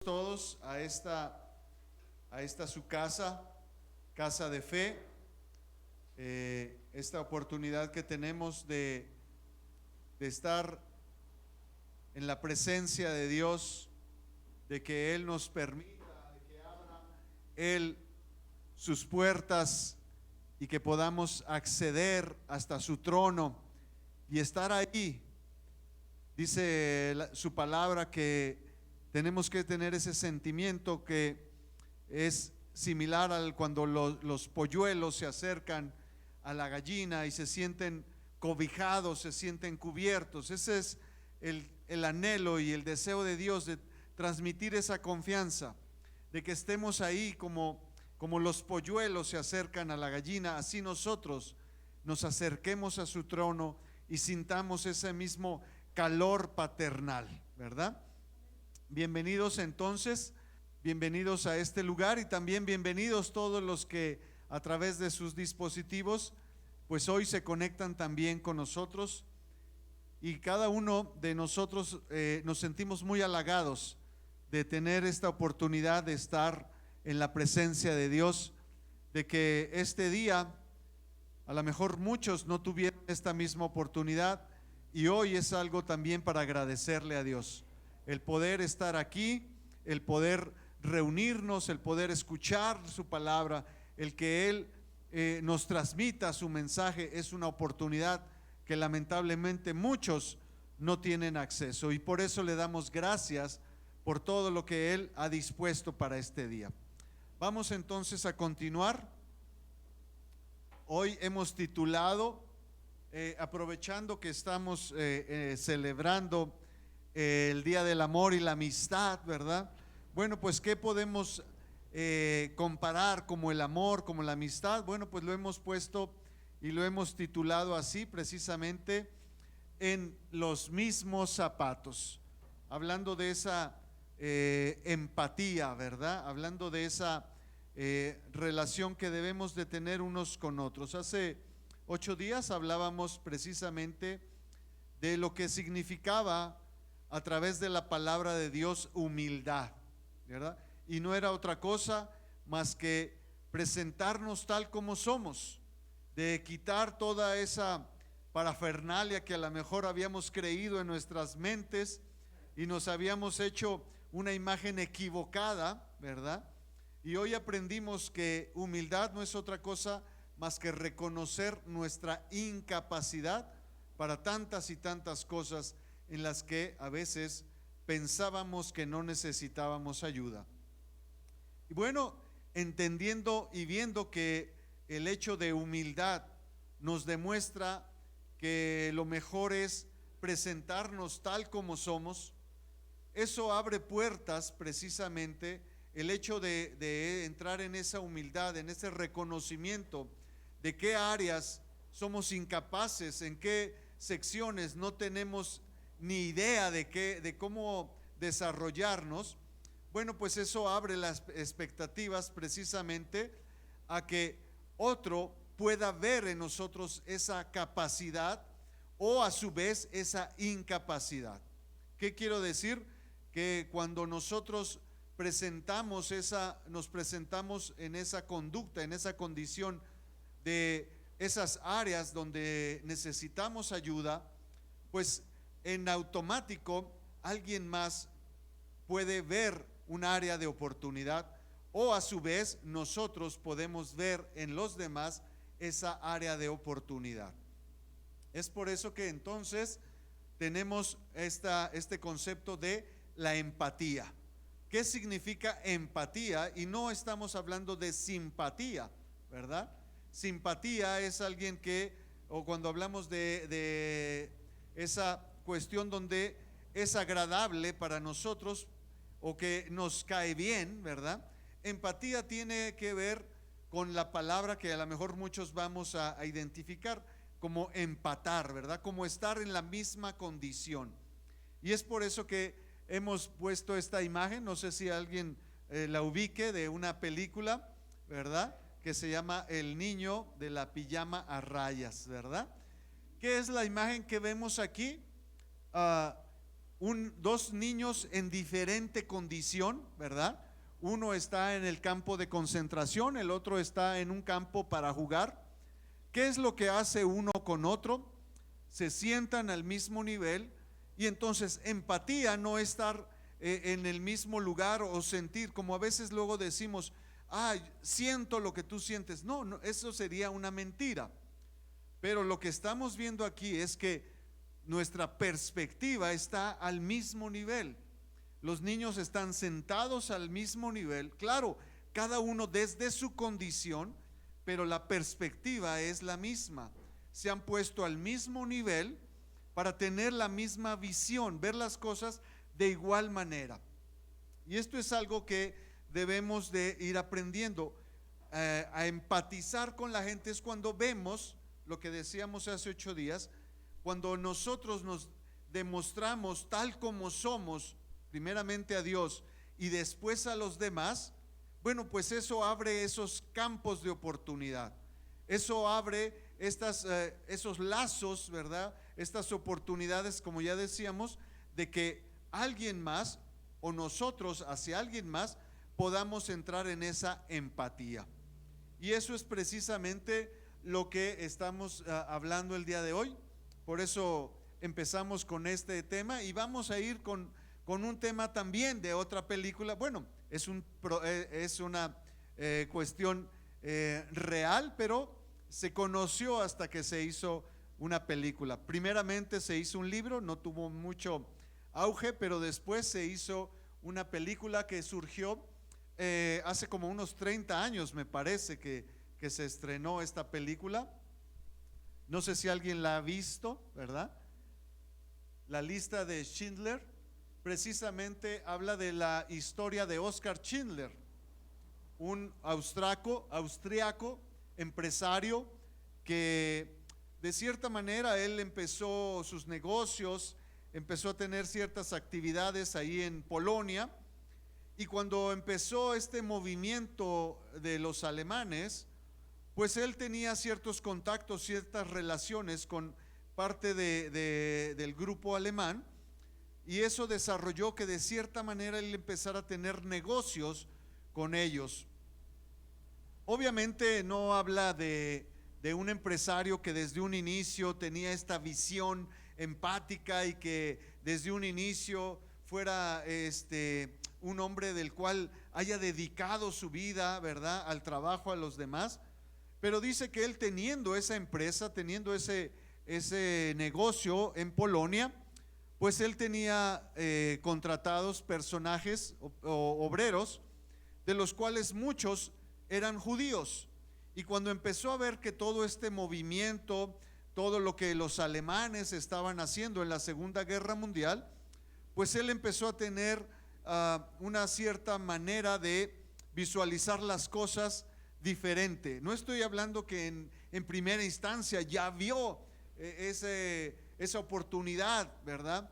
Todos a esta su casa de fe, esta oportunidad que tenemos de estar en la presencia de Dios, de que Él nos permita, de que abra Él sus puertas y que podamos acceder hasta su trono y estar ahí. Dice su palabra que tenemos que tener ese sentimiento que es similar al cuando los polluelos se acercan a la gallina y se sienten cobijados, se sienten cubiertos. Ese es el anhelo y el deseo de Dios, de transmitir esa confianza, de que estemos ahí como los polluelos se acercan a la gallina, así nosotros nos acerquemos a su trono y sintamos ese mismo calor paternal, ¿verdad? Bienvenidos entonces, bienvenidos a este lugar y también bienvenidos todos los que a través de sus dispositivos pues hoy se conectan también con nosotros, y cada uno de nosotros nos sentimos muy halagados de tener esta oportunidad de estar en la presencia de Dios, de que este día a lo mejor muchos no tuvieron esta misma oportunidad y hoy es algo también para agradecerle a Dios. El poder estar aquí, el poder reunirnos, el poder escuchar su palabra, el que Él nos transmita su mensaje, es una oportunidad que lamentablemente muchos no tienen acceso, y por eso le damos gracias por todo lo que Él ha dispuesto para este día. Vamos entonces a continuar. Hoy hemos titulado, aprovechando que estamos celebrando el Día del Amor y la Amistad, ¿verdad? Bueno, pues ¿qué podemos comparar como el amor, como la amistad? Bueno, pues lo hemos puesto y lo hemos titulado así, precisamente, en los mismos zapatos, hablando de esa empatía, ¿verdad? Hablando de esa relación que debemos de tener unos con otros. Hace 8 días hablábamos precisamente de lo que significaba a través de la palabra de Dios humildad, ¿verdad? Y no era otra cosa más que presentarnos tal como somos, de quitar toda esa parafernalia que a lo mejor habíamos creído en nuestras mentes y nos habíamos hecho una imagen equivocada, ¿verdad? Y hoy aprendimos que humildad no es otra cosa más que reconocer nuestra incapacidad para tantas y tantas cosas en las que a veces pensábamos que no necesitábamos ayuda. Y bueno, entendiendo y viendo que el hecho de humildad nos demuestra que lo mejor es presentarnos tal como somos, eso abre puertas precisamente, el hecho de entrar en esa humildad, en ese reconocimiento de qué áreas somos incapaces, en qué secciones no tenemos ni idea de cómo desarrollarnos. Bueno, pues eso abre las expectativas precisamente a que otro pueda ver en nosotros esa capacidad o a su vez esa incapacidad. ¿Qué quiero decir? Que cuando nosotros nos presentamos en esa conducta, en esa condición de esas áreas donde necesitamos ayuda, pues en automático alguien más puede ver un área de oportunidad, o a su vez nosotros podemos ver en los demás esa área de oportunidad. Es por eso que entonces tenemos este concepto de la empatía. ¿Qué significa empatía? Y no estamos hablando de simpatía, ¿verdad? Simpatía es alguien que, o cuando hablamos de esa cuestión donde es agradable para nosotros o que nos cae bien, ¿verdad? Empatía tiene que ver con la palabra que a lo mejor muchos vamos a identificar como empatar, ¿verdad? Como estar en la misma condición. Y es por eso que hemos puesto esta imagen, no sé si alguien la ubique, de una película, ¿verdad? Que se llama El niño de la pijama a rayas, ¿verdad? ¿Qué es la imagen que vemos aquí? dos niños en diferente condición, ¿verdad? Uno está en el campo de concentración, el otro está en un campo para jugar. ¿Qué es lo que hace uno con otro? Se sientan al mismo nivel, y entonces empatía no estar en el mismo lugar o sentir, como a veces luego decimos, siento lo que tú sientes. No, no, eso sería una mentira. Pero lo que estamos viendo aquí es que nuestra perspectiva está al mismo nivel. Los niños están sentados al mismo nivel, claro, cada uno desde su condición, pero la perspectiva es la misma. Se han puesto al mismo nivel para tener la misma visión, ver las cosas de igual manera. Y esto es algo que debemos de ir aprendiendo, a empatizar con la gente. Es cuando vemos lo que decíamos hace 8 días, cuando nosotros nos demostramos tal como somos, primeramente a Dios y después a los demás. Bueno, pues eso abre esos campos de oportunidad, eso abre esos lazos, ¿verdad? Estas oportunidades, como ya decíamos, de que alguien más o nosotros hacia alguien más podamos entrar en esa empatía. Y eso es precisamente lo que estamos hablando el día de hoy. Por eso empezamos con este tema, y vamos a ir con un tema también de otra película. Bueno, es una cuestión real, pero se conoció hasta que se hizo una película. Primeramente se hizo un libro, no tuvo mucho auge, pero después se hizo una película que surgió hace como unos 30 años, me parece que se estrenó esta película. No sé si alguien la ha visto, ¿verdad? La lista de Schindler precisamente habla de la historia de Oskar Schindler, un austriaco empresario que de cierta manera él empezó sus negocios, empezó a tener ciertas actividades ahí en Polonia, y cuando empezó este movimiento de los alemanes, pues él tenía ciertos contactos, ciertas relaciones con parte del grupo alemán, y eso desarrolló que de cierta manera él empezara a tener negocios con ellos. Obviamente no habla de un empresario que desde un inicio tenía esta visión empática y que desde un inicio fuera un hombre del cual haya dedicado su vida, ¿verdad?, al trabajo a los demás. Pero dice que él, teniendo esa empresa, teniendo ese negocio en Polonia, pues él tenía contratados personajes o obreros, de los cuales muchos eran judíos. Y cuando empezó a ver que todo este movimiento, todo lo que los alemanes estaban haciendo en la Segunda Guerra Mundial, pues él empezó a tener una cierta manera de visualizar las cosas diferente. No estoy hablando que en primera instancia ya vio esa oportunidad, ¿verdad?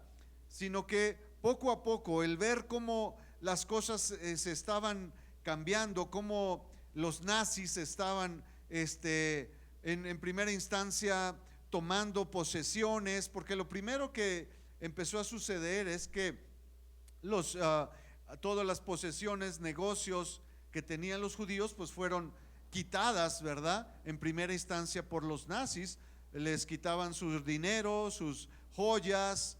Sino que poco a poco el ver cómo las cosas se estaban cambiando, cómo los nazis estaban en primera instancia tomando posesiones, porque lo primero que empezó a suceder es que todas las posesiones, negocios que tenían los judíos, pues fueron quitadas, ¿verdad?, en primera instancia por los nazis. Les quitaban su dinero, sus joyas,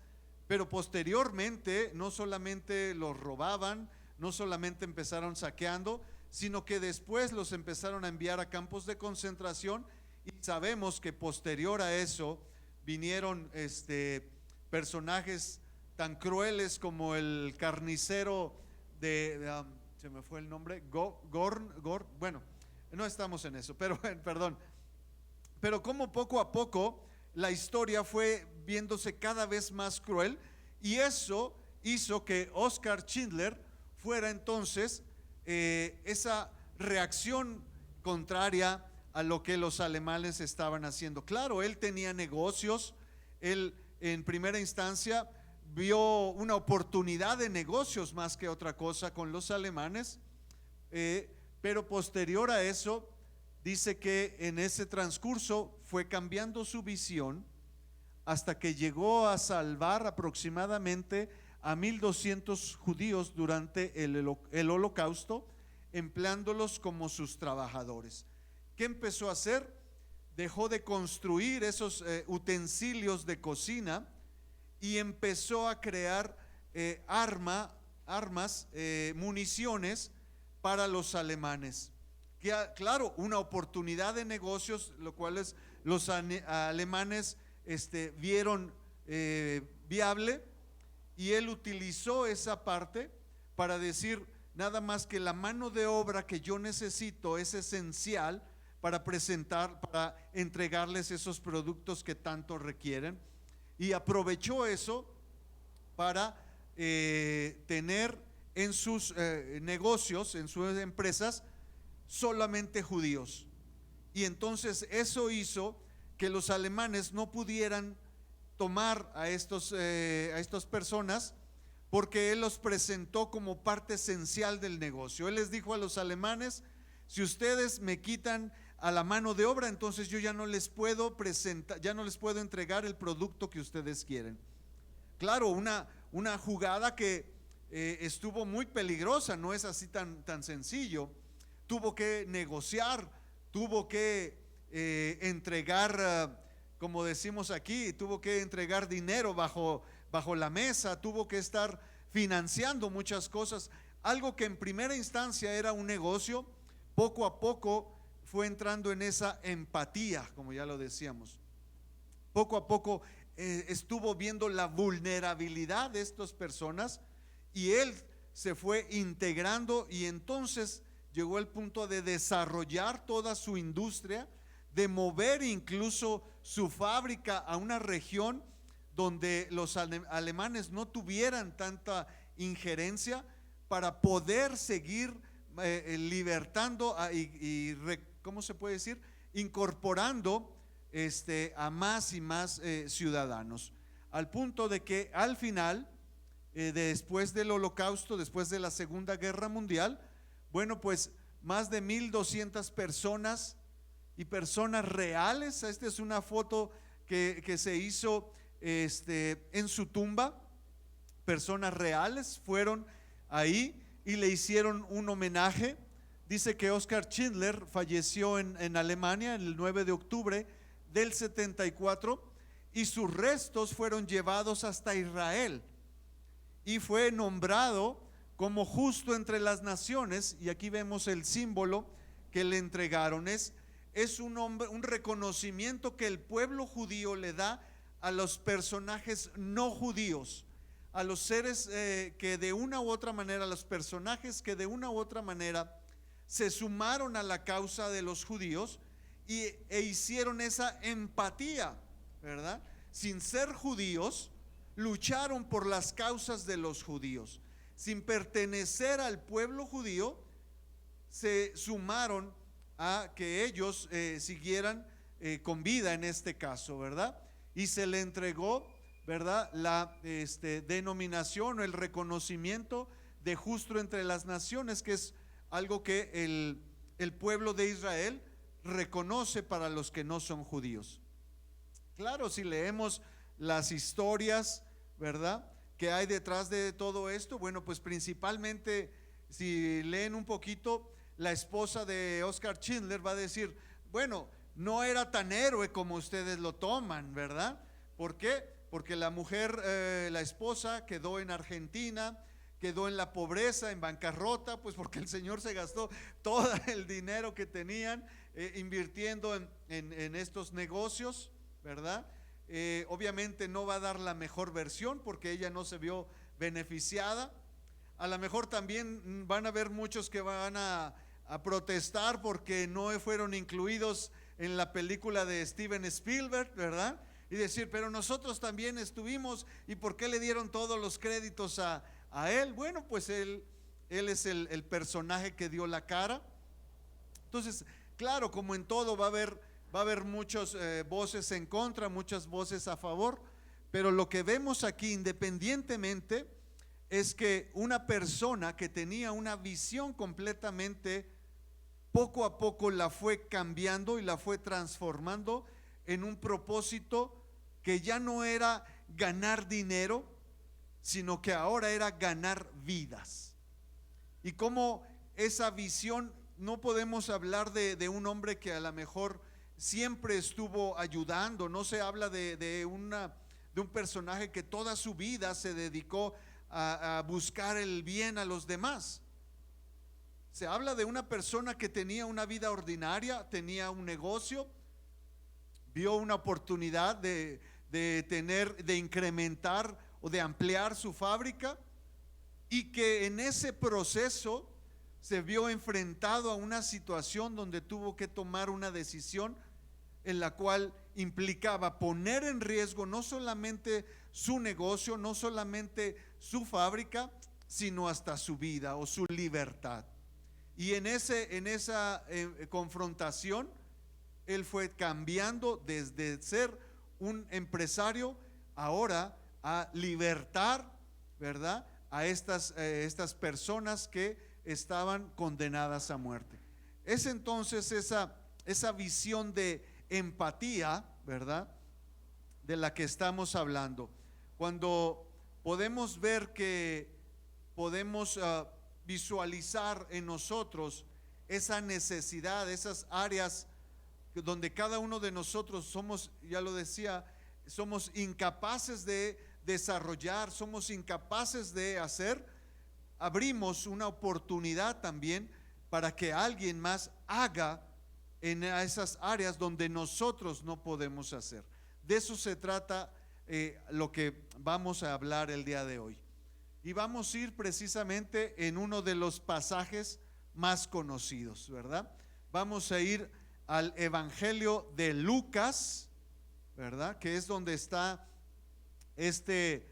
pero posteriormente no solamente los robaban, no solamente empezaron saqueando, sino que después los empezaron a enviar a campos de concentración. Y sabemos que posterior a eso vinieron personajes tan crueles como el carnicero se me fue el nombre, bueno, no estamos en eso, pero perdón. Pero como poco a poco la historia fue viéndose cada vez más cruel, y eso hizo que Oskar Schindler fuera entonces esa reacción contraria a lo que los alemanes estaban haciendo. Claro, él tenía negocios, él en primera instancia vio una oportunidad de negocios más que otra cosa con los alemanes, pero posterior a eso dice que en ese transcurso fue cambiando su visión hasta que llegó a salvar aproximadamente a 1,200 judíos durante el holocausto, empleándolos como sus trabajadores. ¿Qué empezó a hacer? Dejó de construir esos utensilios de cocina y empezó a crear armas, municiones para los alemanes. Que, claro, una oportunidad de negocios, lo cual los alemanes vieron viable, y él utilizó esa parte para decir: nada más que la mano de obra que yo necesito es esencial para entregarles esos productos que tanto requieren, y aprovechó eso para tener en sus negocios, en sus empresas, solamente judíos. Y entonces eso hizo que los alemanes no pudieran tomar a estas personas, porque él los presentó como parte esencial del negocio. Él les dijo a los alemanes: si ustedes me quitan a la mano de obra, entonces yo ya no les puedo presentar, ya no les puedo entregar el producto que ustedes quieren. Claro, una jugada que estuvo muy peligrosa, no es así tan sencillo. Tuvo que negociar, tuvo que entregar, como decimos aquí, tuvo que entregar dinero bajo la mesa, tuvo que estar financiando muchas cosas. Algo que en primera instancia era un negocio, poco a poco fue entrando en esa empatía, como ya lo decíamos. Poco a poco estuvo viendo la vulnerabilidad de estas personas, y él se fue integrando, y entonces llegó el punto de desarrollar toda su industria, de mover incluso su fábrica a una región donde los alemanes no tuvieran tanta injerencia, para poder seguir libertando ¿cómo se puede decir? Incorporando a más y más ciudadanos, al punto de que al final, después del holocausto, después de la Segunda Guerra Mundial, bueno, pues más de 1,200 personas, y personas reales. Esta es una foto que se hizo en su tumba. Personas reales fueron ahí y le hicieron un homenaje. Dice que Oskar Schindler falleció en Alemania el 9 de octubre del 74, y sus restos fueron llevados hasta Israel, y fue nombrado como justo entre las naciones. Y aquí vemos el símbolo que le entregaron. Es un reconocimiento que el pueblo judío le da a los personajes no judíos, a los seres que de una u otra manera, a los personajes que de una u otra manera se sumaron a la causa de los judíos e hicieron esa empatía, ¿verdad? Sin ser judíos, lucharon por las causas de los judíos. Sin pertenecer al pueblo judío, se sumaron a que ellos siguieran con vida en este caso, ¿verdad? Y se le entregó, ¿verdad?, la denominación o el reconocimiento de justo entre las naciones, que es algo que el pueblo de Israel reconoce para los que no son judíos. Claro, si leemos las historias, ¿verdad?, que hay detrás de todo esto, bueno, pues principalmente si leen un poquito, la esposa de Oskar Schindler va a decir: bueno, no era tan héroe como ustedes lo toman, ¿verdad? ¿Por qué? Porque la mujer, la esposa, quedó en Argentina, quedó en la pobreza, en bancarrota, pues porque el señor se gastó todo el dinero que tenían invirtiendo en estos negocios, ¿verdad? Obviamente no va a dar la mejor versión porque ella no se vio beneficiada. A lo mejor también van a haber muchos que van a protestar porque no fueron incluidos en la película de Steven Spielberg, ¿verdad? Y decir: pero nosotros también estuvimos, ¿y por qué le dieron todos los créditos a él? Bueno, pues él es el personaje que dio la cara. Entonces, claro, como en todo va a haber muchas voces en contra, muchas voces a favor, pero lo que vemos aquí, independientemente, es que una persona que tenía una visión completamente, poco a poco la fue cambiando y la fue transformando en un propósito que ya no era ganar dinero, sino que ahora era ganar vidas. Y como esa visión, no podemos hablar de un hombre que a lo mejor siempre estuvo ayudando. No se habla de un personaje que toda su vida se dedicó a buscar el bien a los demás. Se habla de una persona que tenía una vida ordinaria, tenía un negocio, vio una oportunidad de incrementar o de ampliar su fábrica, y que en ese proceso se vio enfrentado a una situación donde tuvo que tomar una decisión en la cual implicaba poner en riesgo no solamente su negocio, no solamente su fábrica, sino hasta su vida o su libertad. Y en esa confrontación, él fue cambiando desde ser un empresario ahora a libertar, ¿verdad?, a estas personas que estaban condenadas a muerte. Es entonces esa visión de empatía, ¿verdad?, de la que estamos hablando. Cuando podemos ver que podemos visualizar en nosotros esa necesidad, esas áreas donde cada uno de nosotros somos, ya lo decía, somos incapaces de desarrollar, somos incapaces de hacer, abrimos una oportunidad también para que alguien más haga en esas áreas donde nosotros no podemos hacer. De eso se trata lo que vamos a hablar el día de hoy. Y vamos a ir precisamente en uno de los pasajes más conocidos, ¿verdad? Vamos a ir al Evangelio de Lucas, ¿verdad?, que es donde está este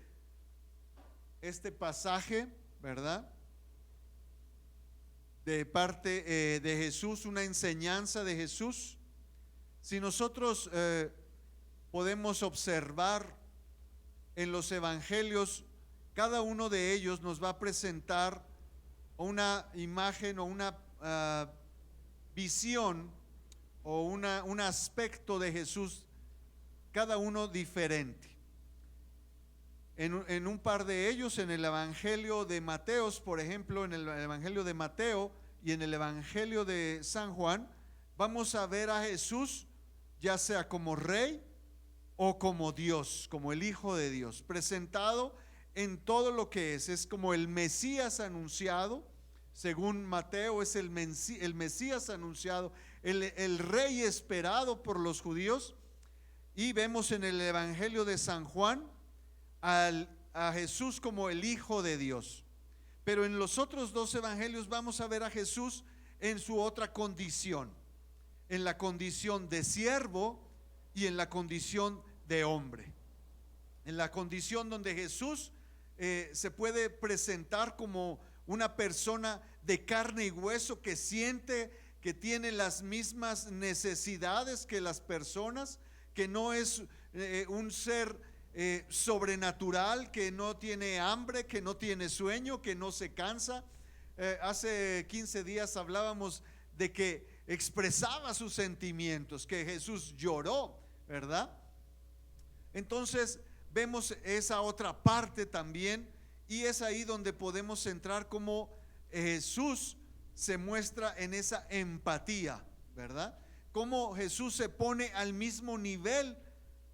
pasaje, ¿verdad?, de parte de Jesús, una enseñanza de Jesús. Si nosotros podemos observar en los evangelios, cada uno de ellos nos va a presentar una imagen o una visión o un aspecto de Jesús, cada uno diferente. En un par de ellos, en el Evangelio de Mateo, por ejemplo, en el Evangelio de Mateo y en el Evangelio de San Juan, vamos a ver a Jesús ya sea como rey o como Dios, como el Hijo de Dios, presentado en todo lo que es como el Mesías anunciado. Según Mateo, es el Mesías anunciado, el rey esperado por los judíos. Y vemos en el Evangelio de San Juan a Jesús como el Hijo de Dios. Pero en los otros dos evangelios vamos a ver a Jesús en su otra condición, en la condición de siervo y en la condición de hombre. En la condición donde Jesús se puede presentar como una persona de carne y hueso que siente que tiene las mismas necesidades que las personas, que no es un ser sobrenatural, que no tiene hambre, que no tiene sueño, que no se cansa. Hace 15 días hablábamos de que expresaba sus sentimientos, que Jesús lloró, ¿verdad? Entonces vemos esa otra parte también, y es ahí donde podemos entrar como Jesús se muestra en esa empatía, ¿verdad? Como Jesús se pone al mismo nivel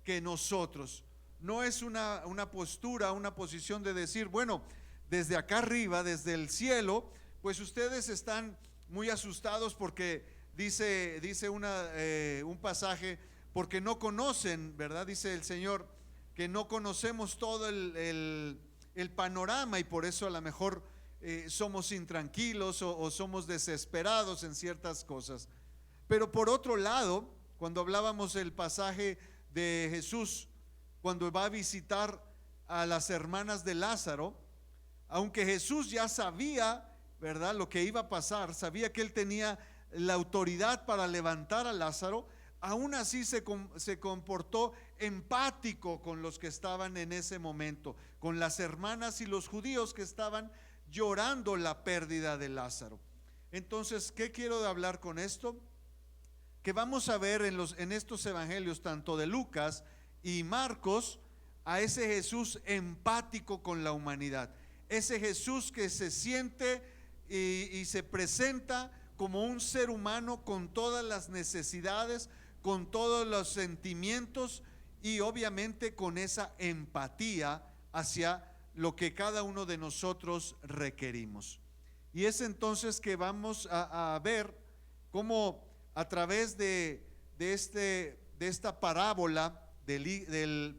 que nosotros. No es una postura, una posición de decir, bueno, desde acá arriba, desde el cielo, pues ustedes están muy asustados porque dice un pasaje, porque no conocen, ¿verdad? Dice el Señor que no conocemos todo el panorama, y por eso a lo mejor somos intranquilos o somos desesperados en ciertas cosas. Pero por otro lado, cuando hablábamos del pasaje de Jesús cuando va a visitar a las hermanas de Lázaro, aunque Jesús ya sabía, ¿verdad?, lo que iba a pasar, sabía que él tenía la autoridad para levantar a Lázaro, aún así se comportó empático con los que estaban en ese momento, con las hermanas y los judíos que estaban llorando la pérdida de Lázaro. Entonces, ¿qué quiero hablar con esto? Que vamos a ver en estos evangelios, tanto de Lucas y Marcos a ese Jesús empático con la humanidad, ese Jesús que se siente y se presenta como un ser humano con todas las necesidades, con todos los sentimientos y obviamente con esa empatía hacia lo que cada uno de nosotros requerimos. Y es entonces que vamos a ver cómo a través de esta parábola del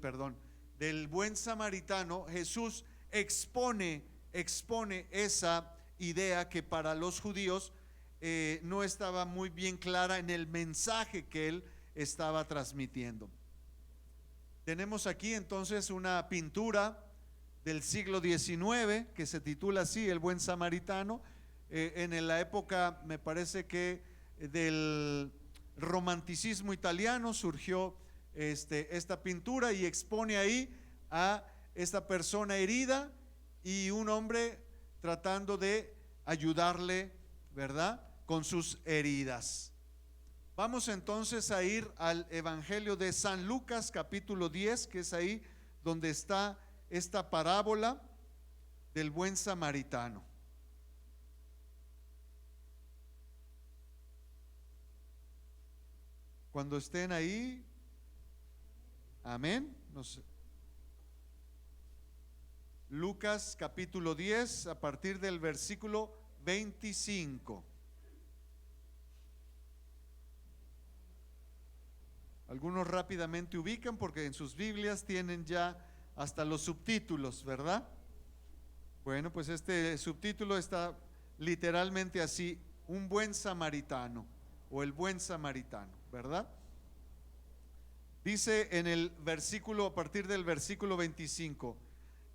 buen samaritano, Jesús expone esa idea que para los judíos no estaba muy bien clara en el mensaje que él estaba transmitiendo. Tenemos aquí entonces una pintura del siglo XIX que se titula así, El buen samaritano. En la época, me parece que del romanticismo italiano surgió esta pintura y expone ahí a esta persona herida y un hombre tratando de ayudarle, ¿verdad?, con sus heridas. Vamos entonces a ir al Evangelio de San Lucas capítulo 10, que es ahí donde está esta parábola del buen samaritano. Cuando estén ahí, amén. Lucas capítulo 10, a partir del versículo 25. Algunos rápidamente ubican porque en sus Biblias tienen ya hasta los subtítulos, ¿verdad? Bueno, pues este subtítulo está literalmente así: un buen samaritano o el buen samaritano, ¿verdad? Dice en el versículo, a partir del versículo 25: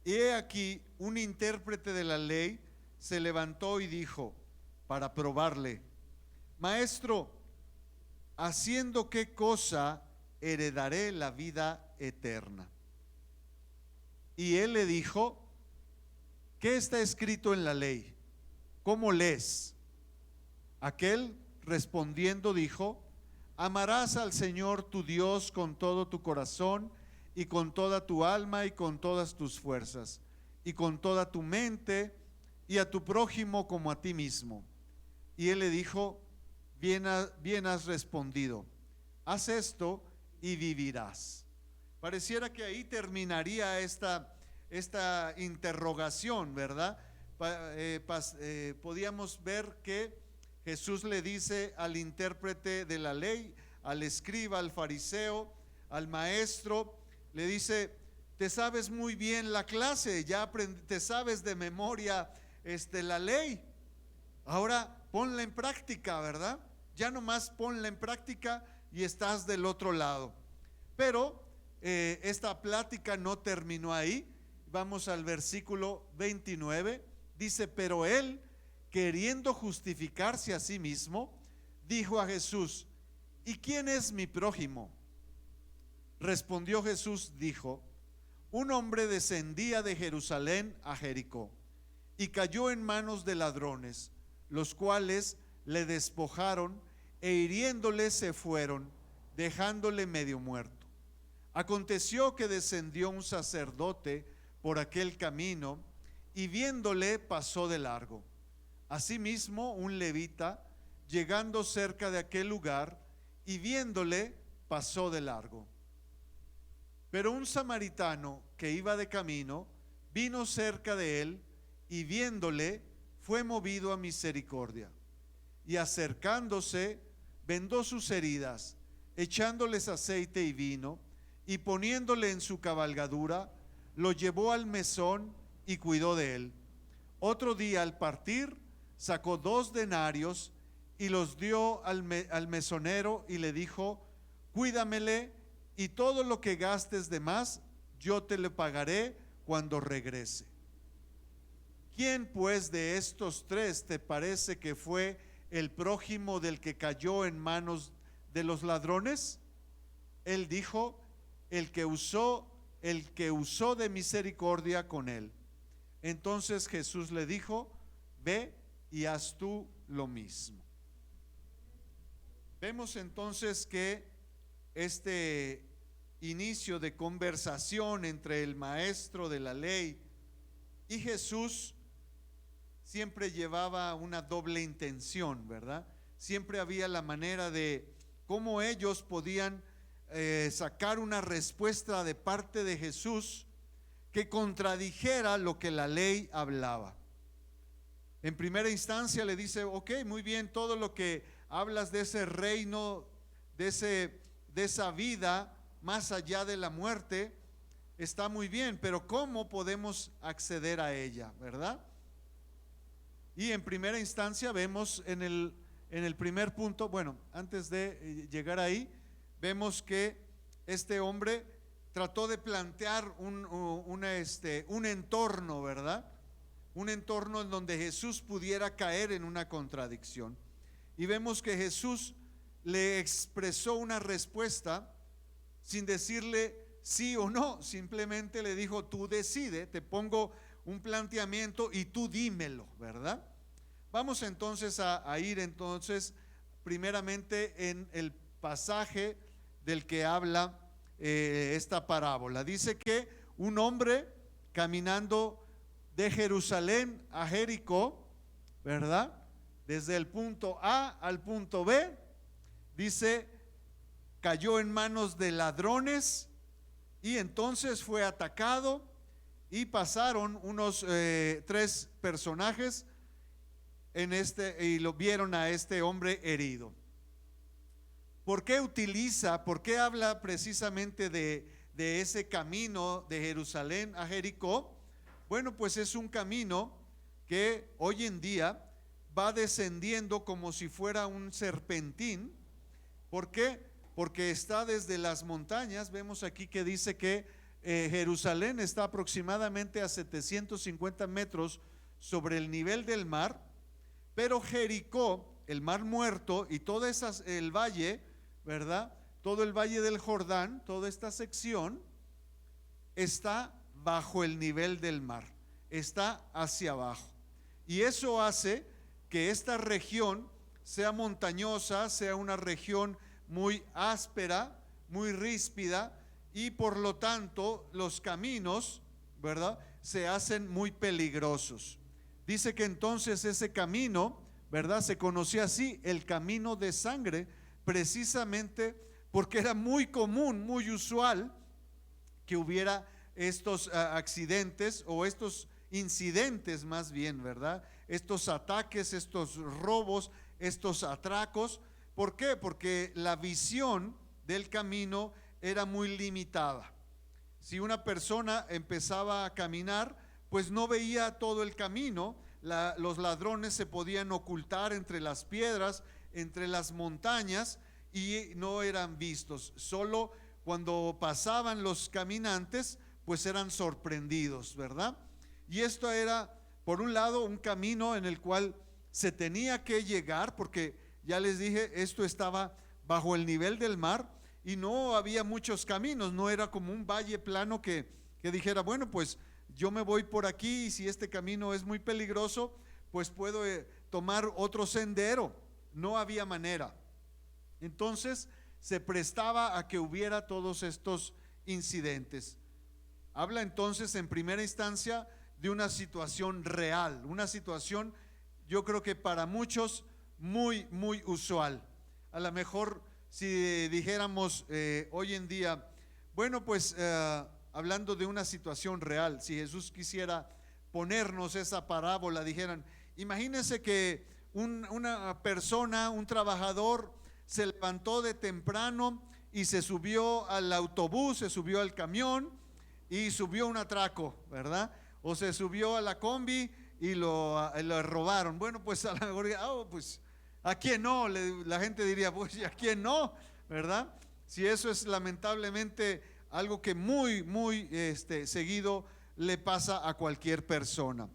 y he aquí un intérprete de la ley se levantó y dijo para probarle: Maestro, ¿haciendo qué cosa heredaré la vida eterna? Y él le dijo: ¿qué está escrito en la ley? ¿Cómo lees? Aquel respondiendo dijo: amarás al Señor tu Dios con todo tu corazón y con toda tu alma y con todas tus fuerzas y con toda tu mente, y a tu prójimo como a ti mismo. Y él le dijo: bien has respondido, haz esto y vivirás. Pareciera que ahí terminaría esta interrogación, ¿verdad? Podíamos ver que Jesús le dice al intérprete de la ley, al escriba, al fariseo, al maestro, le dice: te sabes muy bien la clase, ya te sabes de memoria la ley, ahora ponla en práctica, ¿verdad? Ya nomás ponla en práctica y estás del otro lado. Pero esta plática no terminó ahí. Vamos al versículo 29. Dice: pero él, queriendo justificarse a sí mismo, dijo a Jesús: ¿y quién es mi prójimo? Respondió Jesús, dijo: un hombre descendía de Jerusalén a Jericó y cayó en manos de ladrones, los cuales le despojaron e hiriéndole se fueron, dejándole medio muerto. Aconteció que descendió un sacerdote por aquel camino y viéndole pasó de largo. Asimismo un levita, llegando cerca de aquel lugar y viéndole, pasó de largo. Pero un samaritano que iba de camino vino cerca de él y viéndole fue movido a misericordia, y acercándose vendó sus heridas, echándoles aceite y vino, y poniéndole en su cabalgadura, lo llevó al mesón y cuidó de él. Otro día al partir sacó 2 denarios y los dio al mesonero y le dijo: cuídamele, y todo lo que gastes de más yo te lo pagaré cuando regrese. ¿Quién pues de estos 3 te parece que fue el prójimo del que cayó en manos de los ladrones? Él dijo: el que usó de misericordia con él. Entonces Jesús le dijo: ve y haz tú lo mismo. Vemos entonces que este inicio de conversación entre el maestro de la ley y Jesús siempre llevaba una doble intención, ¿verdad? Siempre había la manera de cómo ellos podían sacar una respuesta de parte de Jesús que contradijera lo que la ley hablaba. En primera instancia le dice: ok, muy bien, todo lo que hablas de ese reino, de esa vida más allá de la muerte, está muy bien, pero ¿cómo podemos acceder a ella, verdad? Y en primera instancia vemos en el primer punto, bueno, antes de llegar ahí, vemos que este hombre trató de plantear un entorno, ¿verdad? Un entorno en donde Jesús pudiera caer en una contradicción. Y vemos que Jesús le expresó una respuesta sin decirle sí o no, simplemente le dijo: tú decide, te pongo un planteamiento y tú dímelo, ¿verdad? Vamos entonces a ir entonces primeramente en el pasaje del que habla esta parábola. Dice que un hombre caminando de Jerusalén a Jericó, ¿verdad? Desde el punto A al punto B, dice, cayó en manos de ladrones y entonces fue atacado, y pasaron unos 3 personajes y lo vieron a este hombre herido. ¿Por qué habla precisamente de ese camino de Jerusalén a Jericó? Bueno, pues es un camino que hoy en día va descendiendo como si fuera un serpentín. ¿Por qué? Porque está desde las montañas. Vemos aquí que dice que Jerusalén está aproximadamente a 750 metros sobre el nivel del mar, pero Jericó, el mar Muerto y todo el valle, ¿verdad? Todo el valle del Jordán, toda esta sección está bajo el nivel del mar, está hacia abajo, y eso hace que esta región sea montañosa, sea una región muy áspera, muy ríspida, y por lo tanto los caminos, ¿verdad?, se hacen muy peligrosos. Dice que entonces ese camino, ¿verdad?, se conocía así, el camino de sangre, precisamente porque era muy común, muy usual que hubiera estos accidentes o estos incidentes más bien, ¿verdad? Estos ataques, estos robos, estos atracos. ¿Por qué? Porque la visión del camino era muy limitada. Si una persona empezaba a caminar, pues no veía todo el camino. Los ladrones se podían ocultar entre las piedras, entre las montañas, y no eran vistos. Solo cuando pasaban los caminantes, pues eran sorprendidos, ¿verdad? Y esto era, por un lado, un camino en el cual se tenía que llegar, porque ya les dije, esto estaba bajo el nivel del mar y no había muchos caminos. No era como un valle plano que dijera, bueno, pues yo me voy por aquí, y si este camino es muy peligroso, pues puedo tomar otro sendero. No había manera. Entonces se prestaba a que hubiera todos estos incidentes. Habla entonces en primera instancia de una situación real, una situación, yo creo que para muchos muy, muy usual. A lo mejor si dijéramos hoy en día, bueno, pues hablando de una situación real, si Jesús quisiera ponernos esa parábola, dijeran, imagínense que una persona, un trabajador, se levantó de temprano y se subió al autobús, se subió al camión y subió un atraco, ¿verdad? O se subió a la combi y lo robaron. Bueno, pues a lo mejor, pues ¿a quién no? La gente diría, pues ¿a quién no? ¿Verdad? Si eso es lamentablemente algo que muy, muy seguido le pasa a cualquier persona.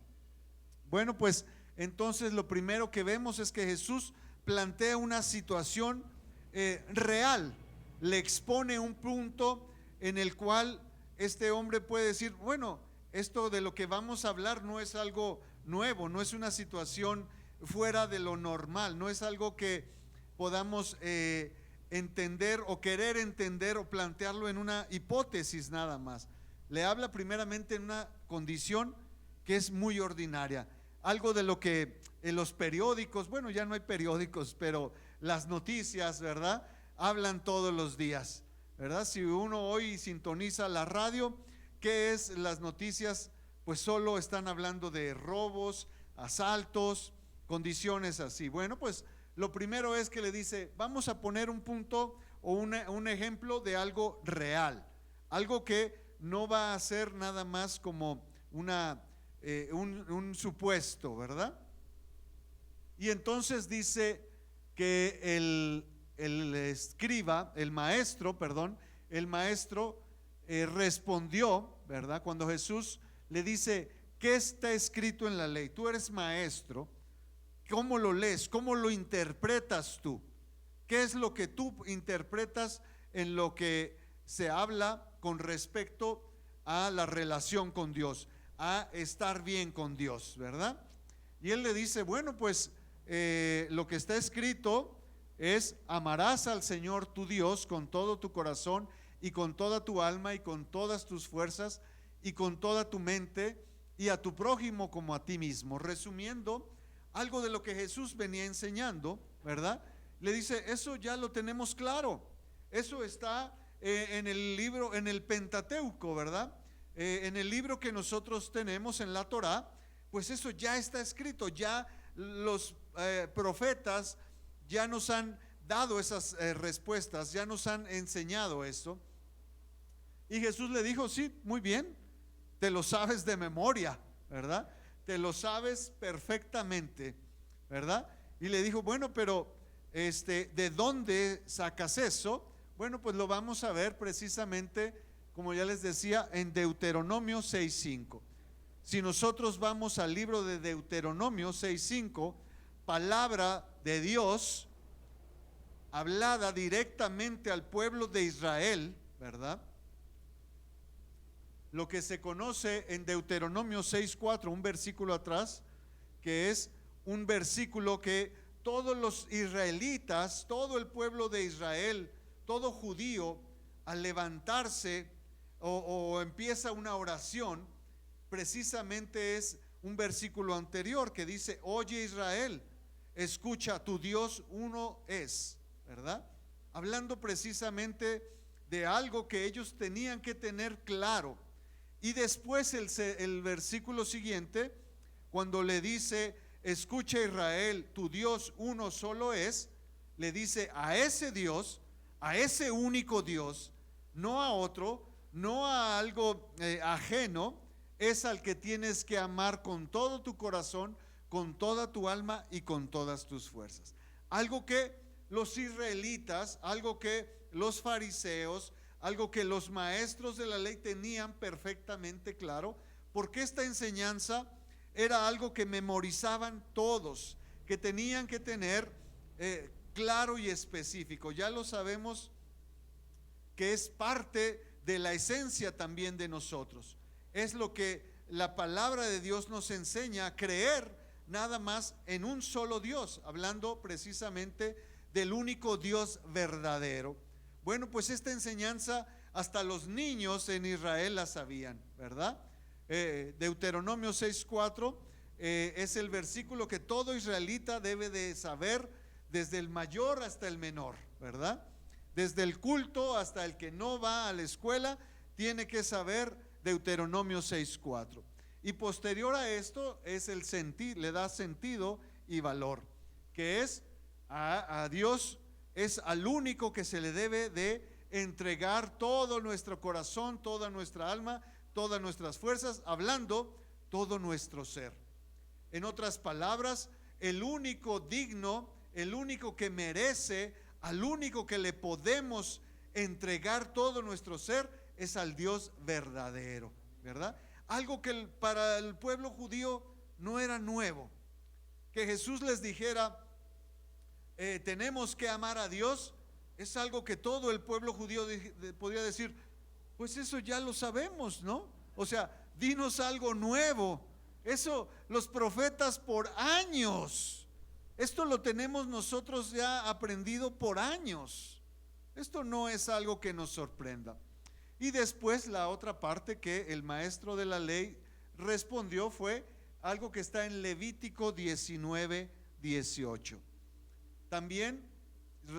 Bueno, pues entonces lo primero que vemos es que Jesús plantea una situación real, le expone un punto en el cual este hombre puede decir, bueno, esto de lo que vamos a hablar no es algo nuevo, no es una situación fuera de lo normal, no es algo que podamos entender o querer entender o plantearlo en una hipótesis nada más. Le habla primeramente en una condición que es muy ordinaria, algo de lo que en los periódicos, bueno, ya no hay periódicos, pero las noticias, ¿verdad?, hablan todos los días, ¿verdad? Si uno hoy sintoniza la radio, ¿qué es las noticias? Pues solo están hablando de robos, asaltos, condiciones así. Bueno, pues lo primero es que le dice, vamos a poner un punto o un ejemplo de algo real, algo que no va a ser nada más como un supuesto, ¿verdad? Y entonces dice que el escriba, el maestro respondió, ¿verdad? Cuando Jesús le dice, ¿qué está escrito en la ley? Tú eres maestro, ¿cómo lo lees? ¿Cómo lo interpretas tú? ¿Qué es lo que tú interpretas en lo que se habla con respecto a la relación con Dios, a estar bien con Dios, ¿verdad? Y él le dice, bueno, pues lo que está escrito es: amarás al Señor tu Dios con todo tu corazón y con toda tu alma y con todas tus fuerzas y con toda tu mente, y a tu prójimo como a ti mismo. Resumiendo algo de lo que Jesús venía enseñando, ¿verdad? Le dice, eso ya lo tenemos claro, eso está en el libro, en el Pentateuco, ¿verdad? En el libro que nosotros tenemos en la Torá, pues eso ya está escrito, ya los profetas ya nos han dado esas respuestas, ya nos han enseñado esto. Y Jesús le dijo, sí, muy bien, te lo sabes de memoria, ¿verdad? Te lo sabes perfectamente, ¿verdad? Y le dijo, bueno, pero ¿de dónde sacas eso? Bueno, pues lo vamos a ver precisamente, como ya les decía, en Deuteronomio 6:5. Si nosotros vamos al libro de Deuteronomio 6:5, palabra de Dios hablada directamente al pueblo de Israel, ¿verdad? Lo que se conoce en Deuteronomio 6:4, un versículo atrás, que es un versículo que todos los israelitas, todo el pueblo de Israel, todo judío, al levantarse o empieza una oración, precisamente es un versículo anterior que dice, oye Israel, escucha, tu Dios uno es, ¿verdad? Hablando precisamente de algo que ellos tenían que tener claro. Y después el versículo siguiente, cuando le dice, escucha Israel, tu Dios uno solo es, le dice a ese Dios, a ese único Dios, no a otro, no a algo ajeno, es al que tienes que amar con todo tu corazón, con toda tu alma y con todas tus fuerzas. Algo que los israelitas, algo que los fariseos, algo que los maestros de la ley tenían perfectamente claro, porque esta enseñanza era algo que memorizaban todos, que tenían que tener claro y específico. Ya lo sabemos que es parte de la esencia también de nosotros. Es lo que la palabra de Dios nos enseña, a creer nada más en un solo Dios, hablando precisamente del único Dios verdadero. Bueno, pues esta enseñanza hasta los niños en Israel la sabían, ¿verdad? Deuteronomio 6:4 es el versículo que todo israelita debe de saber, desde el mayor hasta el menor, ¿verdad? Desde el culto hasta el que no va a la escuela, tiene que saber Deuteronomio 6:4. Y posterior a esto es el sentir, le da sentido y valor, que es a Dios, es al único que se le debe de entregar todo nuestro corazón, toda nuestra alma, todas nuestras fuerzas, hablando todo nuestro ser. En otras palabras, el único digno, el único que merece, al único que le podemos entregar todo nuestro ser, es al Dios verdadero, ¿verdad? Algo que para el pueblo judío no era nuevo. Que Jesús les dijera, tenemos que amar a Dios, es algo que todo el pueblo judío podría decir, pues eso ya lo sabemos, ¿no? O sea, dinos algo nuevo. Eso los profetas por años, esto lo tenemos nosotros ya aprendido por años. Esto no es algo que nos sorprenda. Y después la otra parte que el maestro de la ley respondió fue algo que está en Levítico 19:18. También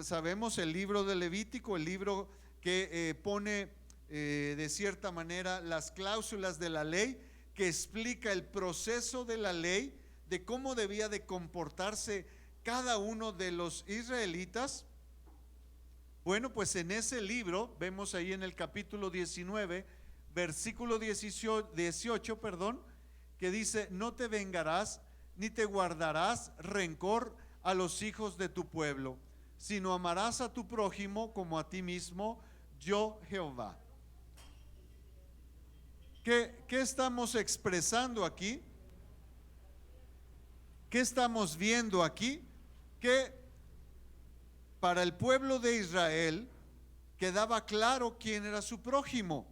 sabemos el libro de Levítico, el libro que pone de cierta manera las cláusulas de la ley, que explica el proceso de la ley, de cómo debía de comportarse cada uno de los israelitas. Bueno, pues en ese libro vemos ahí en el capítulo 19, versículo 18, que dice: no te vengarás ni te guardarás rencor a los hijos de tu pueblo, sino amarás a tu prójimo como a ti mismo, yo Jehová. ¿Qué estamos expresando aquí? ¿Qué estamos viendo aquí? Que para el pueblo de Israel quedaba claro quién era su prójimo.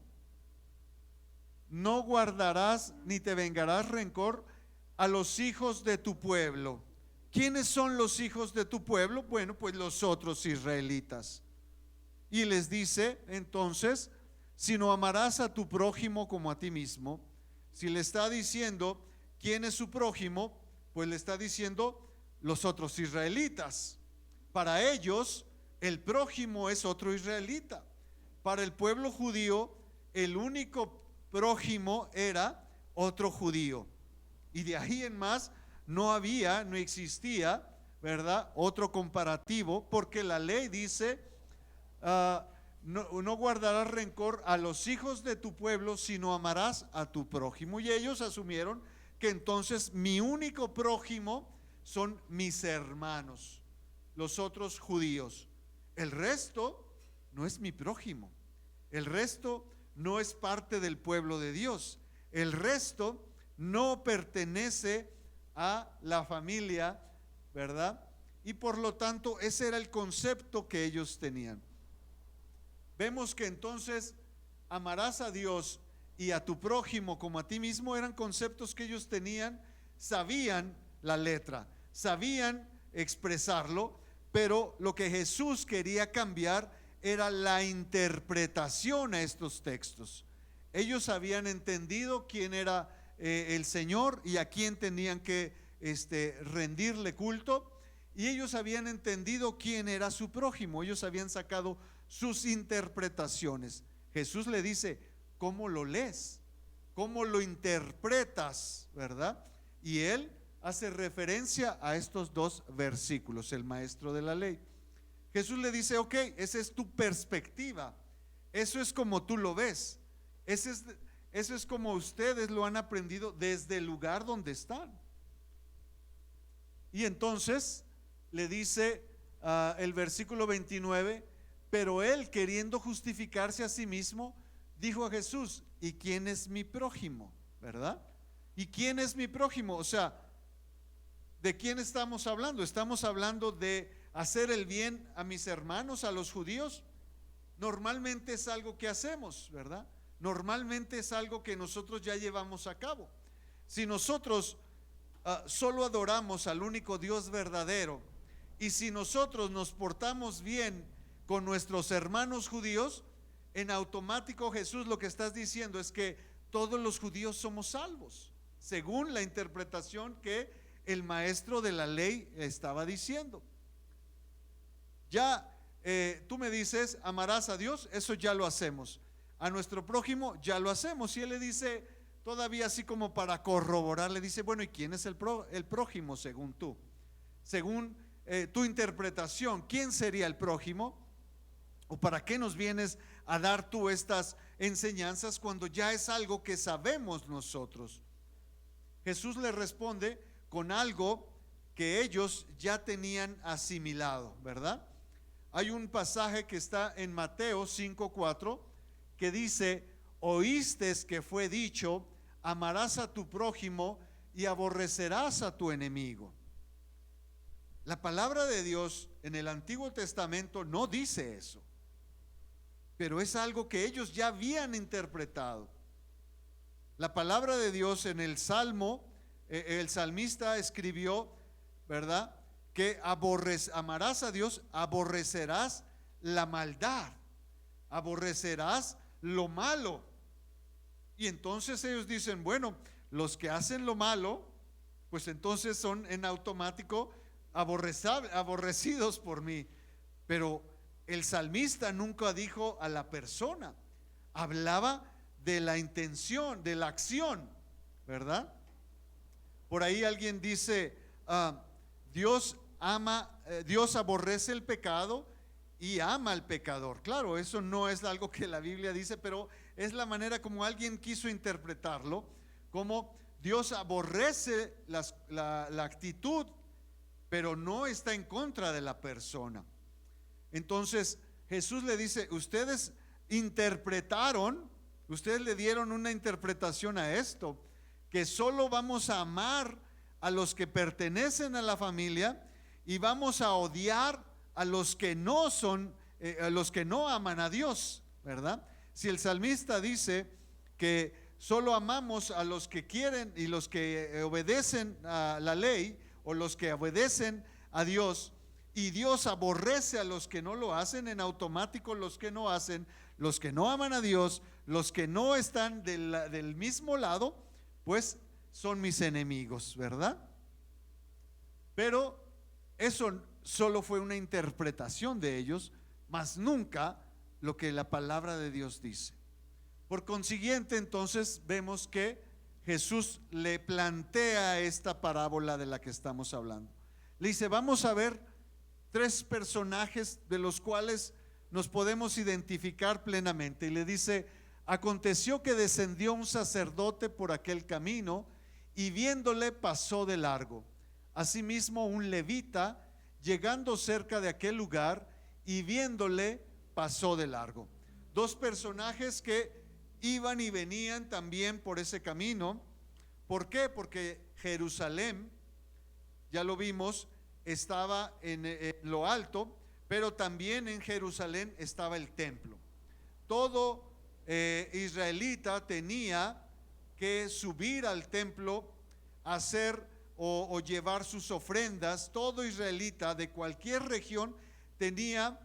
No guardarás ni te vengarás rencor a los hijos de tu pueblo. ¿Quiénes son los hijos de tu pueblo? Bueno, pues los otros israelitas. Y les dice entonces: sino amarás a tu prójimo como a ti mismo. Si le está diciendo quién es su prójimo, pues le está diciendo los otros israelitas. Para ellos el prójimo es otro israelita. Para el pueblo judío el único prójimo era otro judío, y de ahí en más no existía, ¿verdad?, otro comparativo, porque la ley dice: no guardarás rencor a los hijos de tu pueblo, sino amarás a tu prójimo. Y ellos asumieron que entonces mi único prójimo son mis hermanos, los otros judíos. El resto no es mi prójimo. El resto no es parte del pueblo de Dios. El resto no pertenece a la familia, ¿verdad? Y por lo tanto ese era el concepto que ellos tenían. Vemos que entonces amarás a Dios y a tu prójimo como a ti mismo eran conceptos que ellos tenían, sabían la letra, sabían expresarlo, pero lo que Jesús quería cambiar era la interpretación a estos textos. Ellos habían entendido quién era el Señor y a quién tenían que rendirle culto, y ellos habían entendido quién era su prójimo. Ellos habían sacado sus interpretaciones. Jesús le dice: ¿cómo lo lees? ¿Cómo lo interpretas? ¿Verdad? Y él hace referencia a estos dos versículos, el maestro de la ley. Jesús le dice: ok, esa es tu perspectiva, eso es como tú lo ves, eso es como ustedes lo han aprendido desde el lugar donde están. Y entonces le dice el versículo 29: pero él, queriendo justificarse a sí mismo, dijo a Jesús: ¿y quién es mi prójimo? ¿Verdad? ¿Y quién es mi prójimo? O sea, ¿de quién estamos hablando? ¿Estamos hablando de hacer el bien a mis hermanos, a los judíos? Normalmente es algo que hacemos, ¿verdad? Normalmente es algo que nosotros ya llevamos a cabo. Si nosotros solo adoramos al único Dios verdadero, y si nosotros nos portamos bien con nuestros hermanos judíos, en automático Jesús lo que estás diciendo es que todos los judíos somos salvos, según la interpretación que el maestro de la ley estaba diciendo. Ya tú me dices: amarás a Dios, eso ya lo hacemos. A nuestro prójimo ya lo hacemos. Y él le dice, todavía así como para corroborar, le dice: bueno, ¿y quién es el prójimo según tú? Según tu interpretación, ¿quién sería el prójimo? ¿O para qué nos vienes a dar tú estas enseñanzas cuando ya es algo que sabemos nosotros? Jesús le responde con algo que ellos ya tenían asimilado, ¿verdad? Hay un pasaje que está en Mateo 5:4 que dice: oístes que fue dicho, amarás a tu prójimo y aborrecerás a tu enemigo. La palabra de Dios en el Antiguo Testamento no dice eso, pero es algo que ellos ya habían interpretado. La palabra de Dios en el Salmo, el salmista escribió, ¿verdad?, que amarás a Dios, aborrecerás la maldad, aborrecerás lo malo. Y entonces ellos dicen, bueno, los que hacen lo malo, pues entonces son en automático aborrecidos por mí. Pero el salmista nunca dijo a la persona, hablaba de la intención, de la acción, ¿verdad? Por ahí alguien dice, Dios aborrece el pecado y ama al pecador. Claro, eso no es algo que la Biblia dice, pero es la manera como alguien quiso interpretarlo, como Dios aborrece la actitud, pero no está en contra de la persona. Entonces Jesús le dice, ustedes le dieron una interpretación a esto, que solo vamos a amar a los que pertenecen a la familia y vamos a odiar a los que no son, a los que no aman a Dios, ¿verdad? Si el salmista dice que solo amamos a los que quieren y los que obedecen a la ley, o los que obedecen a Dios, y Dios aborrece a los que no lo hacen, en automático los que no hacen, los que no aman a Dios, los que no están del mismo lado, pues son mis enemigos, ¿verdad? Pero eso solo fue una interpretación de ellos, mas nunca lo que la palabra de Dios dice. Por consiguiente, entonces vemos que Jesús le plantea esta parábola de la que estamos hablando. Le dice, vamos a ver 3 personajes de los cuales nos podemos identificar plenamente. Y le dice, aconteció que descendió un sacerdote por aquel camino y viéndole pasó de largo. Asimismo un levita, llegando cerca de aquel lugar y viéndole pasó de largo. 2 personajes que iban y venían también por ese camino. ¿Por qué? Porque Jerusalén, ya lo vimos, estaba en lo alto, pero también en Jerusalén estaba el templo. Todo israelita tenía que subir al templo, hacer o llevar sus ofrendas. Todo israelita de cualquier región tenía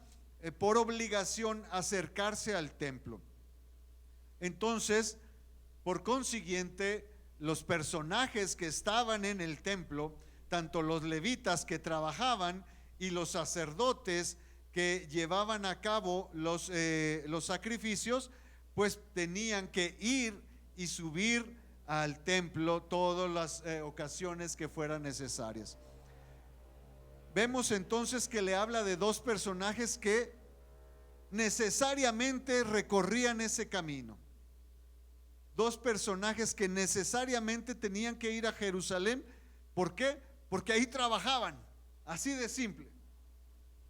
por obligación acercarse al templo. Entonces, por consiguiente, los personajes que estaban en el templo, tanto los levitas que trabajaban y los sacerdotes que llevaban a cabo los sacrificios, pues tenían que ir y subir al templo todas las ocasiones que fueran necesarias. Vemos entonces que le habla de 2 personajes que necesariamente recorrían ese camino. 2 personajes que necesariamente tenían que ir a Jerusalén. ¿Por qué? Porque ahí trabajaban, así de simple.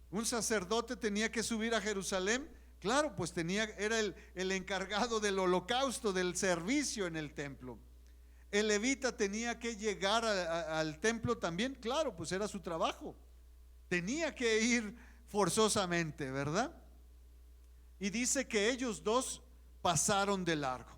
Un sacerdote tenía que subir a Jerusalén, claro, pues era el encargado del holocausto, del servicio en el templo. El levita tenía que llegar al templo también, claro, pues era su trabajo. Tenía que ir forzosamente, ¿verdad? Y dice que ellos 2 pasaron de largo.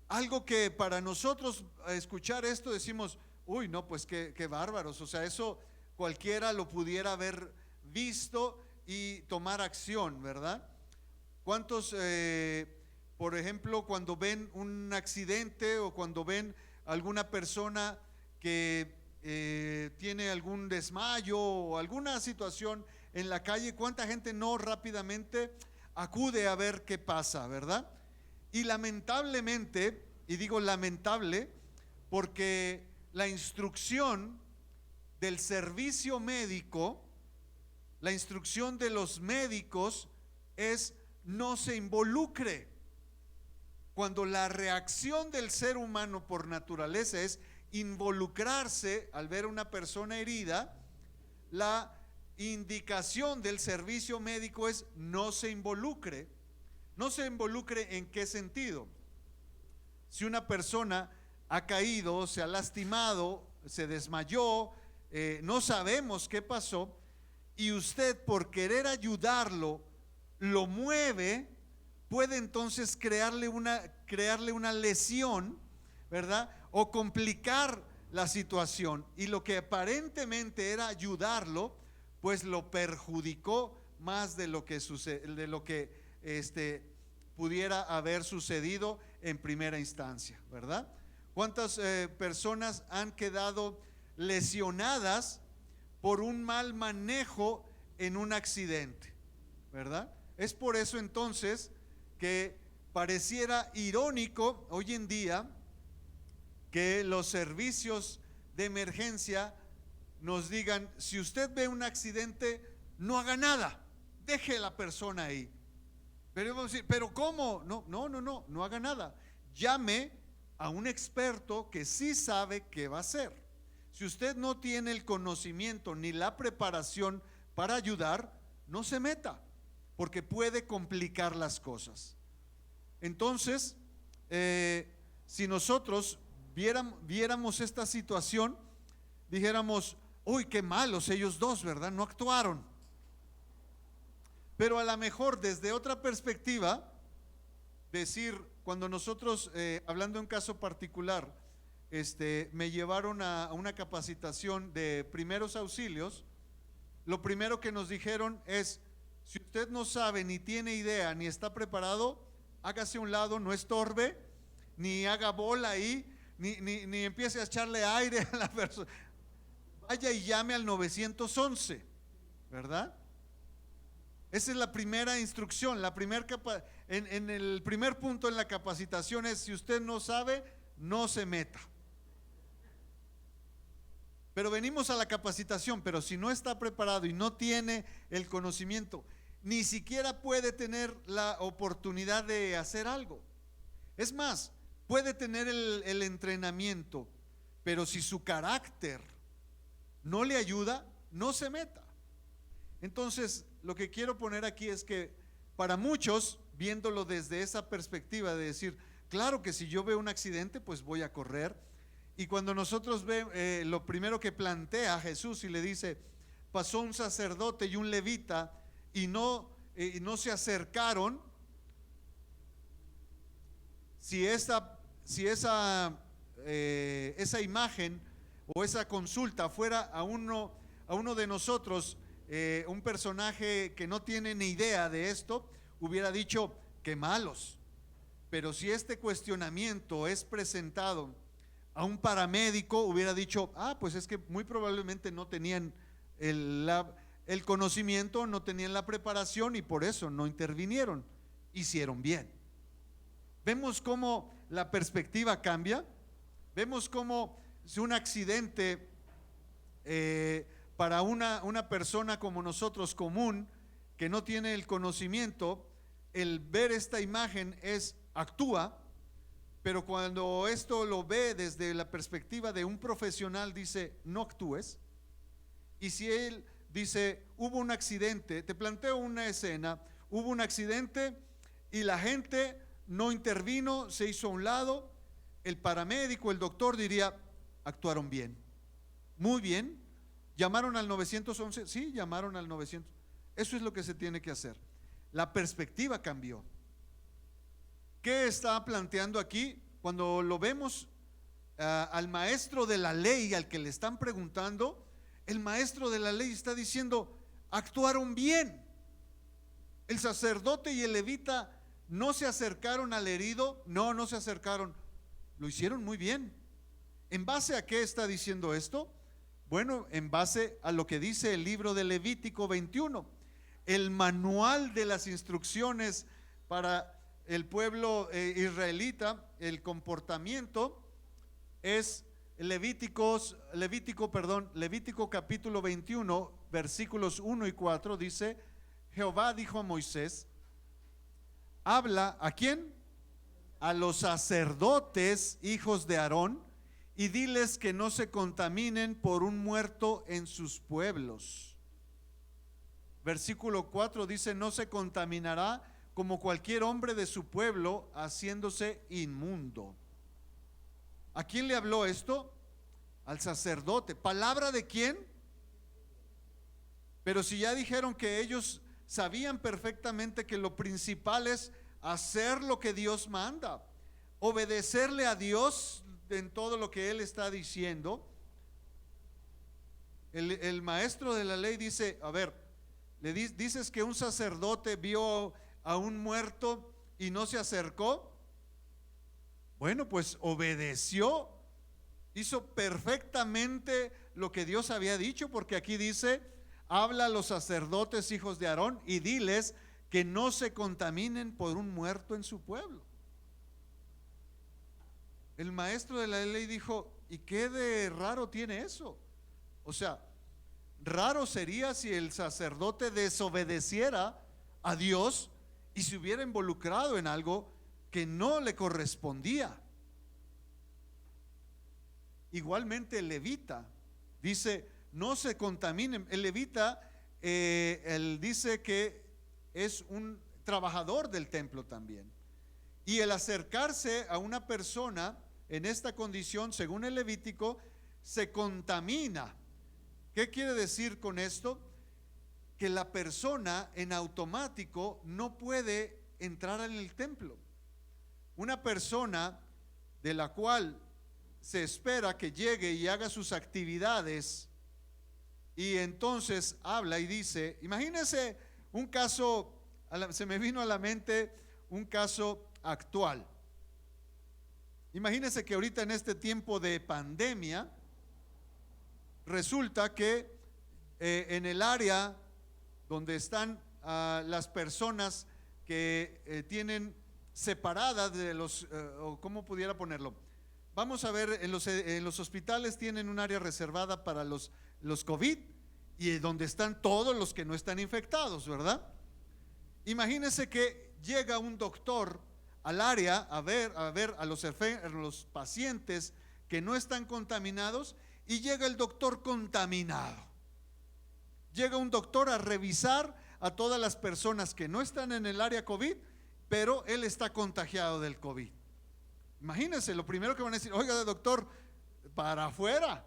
Algo que para nosotros escuchar esto decimos, uy, no, pues qué bárbaros. O sea, eso cualquiera lo pudiera haber visto y tomar acción, ¿verdad? ¿Cuántos, por ejemplo, cuando ven un accidente o cuando ven alguna persona que tiene algún desmayo o alguna situación en la calle, cuánta gente no rápidamente acude a ver qué pasa, ¿verdad? Y lamentablemente, y digo lamentable, porque la instrucción del servicio médico, la instrucción de los médicos es no se involucre. Cuando la reacción del ser humano por naturaleza es involucrarse al ver a una persona herida, la indicación del servicio médico es no se involucre. No se involucre ¿en qué sentido? Si una persona ha caído, se ha lastimado, se desmayó, no sabemos qué pasó, y usted por querer ayudarlo lo mueve, puede entonces crearle una lesión, ¿verdad? O complicar la situación, y lo que aparentemente era ayudarlo, pues lo perjudicó más de lo que pudiera haber sucedido en primera instancia, ¿verdad? ¿Cuántas personas han quedado lesionadas por un mal manejo en un accidente, ¿verdad? Es por eso entonces que pareciera irónico hoy en día que los servicios de emergencia nos digan: si usted ve un accidente, no haga nada, deje a la persona ahí. Pero vamos a decir: ¿pero cómo? No haga nada. Llame a un experto que sí sabe qué va a hacer. Si usted no tiene el conocimiento ni la preparación para ayudar, no se meta, porque puede complicar las cosas. Entonces, si nosotros viéramos esta situación, dijéramos: uy, qué malos ellos dos, ¿verdad? No actuaron. Pero a lo mejor desde otra perspectiva, decir, cuando nosotros, hablando en caso particular, me llevaron a una capacitación de primeros auxilios, lo primero que nos dijeron es: si usted no sabe, ni tiene idea, ni está preparado, hágase a un lado, no estorbe, ni haga bola ahí, ni empiece a echarle aire a la persona. Vaya y llame al 911, ¿verdad? Esa es la primera instrucción, en el primer punto en la capacitación es: si usted no sabe, no se meta. Pero venimos a la capacitación, pero si no está preparado y no tiene el conocimiento, ni siquiera puede tener la oportunidad de hacer algo. Es más, puede tener el entrenamiento, pero si su carácter no le ayuda, no se meta. Entonces, lo que quiero poner aquí es que para muchos, viéndolo desde esa perspectiva de decir: claro que si yo veo un accidente, pues voy a correr. Y cuando nosotros vemos, lo primero que plantea Jesús y le dice: pasó un sacerdote y un levita y no se acercaron. Si esa imagen o esa consulta fuera a uno de nosotros, un personaje que no tiene ni idea de esto, hubiera dicho: qué malos. Pero si este cuestionamiento es presentado a un paramédico, hubiera dicho: pues es que muy probablemente no tenían el conocimiento, no tenían la preparación y por eso no intervinieron, hicieron bien. Vemos cómo la perspectiva cambia. Vemos cómo si un accidente para una persona como nosotros, común, que no tiene el conocimiento, el ver esta imagen actúa. Pero cuando esto lo ve desde la perspectiva de un profesional, dice: no actúes. Y si él dice: hubo un accidente, te planteo una escena, hubo un accidente y la gente no intervino, se hizo a un lado, el paramédico, el doctor diría: actuaron bien, muy bien. ¿Llamaron al 911? Sí, llamaron al 911. Eso es lo que se tiene que hacer. La perspectiva cambió. ¿Qué está planteando aquí? Cuando lo vemos al maestro de la ley, al que le están preguntando, el maestro de la ley está diciendo: actuaron bien. El sacerdote y el levita no se acercaron al herido, no se acercaron, lo hicieron muy bien. ¿En base a qué está diciendo esto? Bueno, en base a lo que dice el libro de Levítico 21, el manual de las instrucciones para el pueblo israelita. El comportamiento es Levítico capítulo 21 versículos 1 y 4. Dice: Jehová dijo a Moisés: habla ¿a quién? A los sacerdotes, hijos de Aarón, y diles que no se contaminen por un muerto en sus pueblos. Versículo 4 dice: no se contaminará como cualquier hombre de su pueblo, haciéndose inmundo. ¿A quién le habló esto? Al sacerdote. ¿Palabra de quién? Pero si ya dijeron que ellos sabían perfectamente que lo principal es hacer lo que Dios manda, obedecerle a Dios en todo lo que Él está diciendo. El maestro de la ley dice: a ver, dices que un sacerdote vio a un muerto y no se acercó. Bueno, pues obedeció, hizo perfectamente lo que Dios había dicho, porque aquí dice: habla a los sacerdotes hijos de Aarón y diles que no se contaminen por un muerto en su pueblo. El maestro de la ley dijo: ¿y qué de raro tiene eso? O sea, raro sería si el sacerdote desobedeciera a Dios y se hubiera involucrado en algo que no le correspondía. Igualmente el levita dice: no se contaminen. El levita, él dice que es un trabajador del templo también, y el acercarse a una persona en esta condición, según el Levítico, se contamina. ¿Qué quiere decir con esto? Que la persona en automático no puede entrar en el templo. Una persona de la cual se espera que llegue y haga sus actividades, y entonces habla y dice, imagínense un caso, se me vino a la mente un caso actual. Imagínense que ahorita en este tiempo de pandemia, resulta que en el área donde están las personas que tienen separadas de los, o cómo pudiera ponerlo, vamos a ver, en los hospitales tienen un área reservada para los COVID, y donde están todos los que no están infectados, ¿verdad? Imagínense que llega un doctor al área a ver a los pacientes que no están contaminados, y llega el doctor contaminado. Llega un doctor a revisar a todas las personas que no están en el área COVID, pero él está contagiado del COVID. Imagínense, lo primero que van a decir: oiga, doctor, para afuera,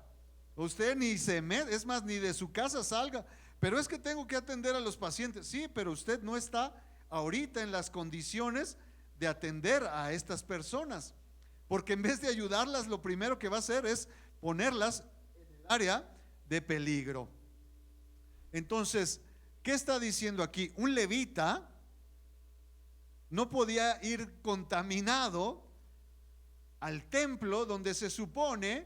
usted ni se mete, es más, ni de su casa salga. Pero es que tengo que atender a los pacientes. Sí, pero usted no está ahorita en las condiciones de atender a estas personas, porque en vez de ayudarlas, lo primero que va a hacer es ponerlas en el área de peligro. Entonces, ¿qué está diciendo aquí? Un levita no podía ir contaminado al templo, donde se supone,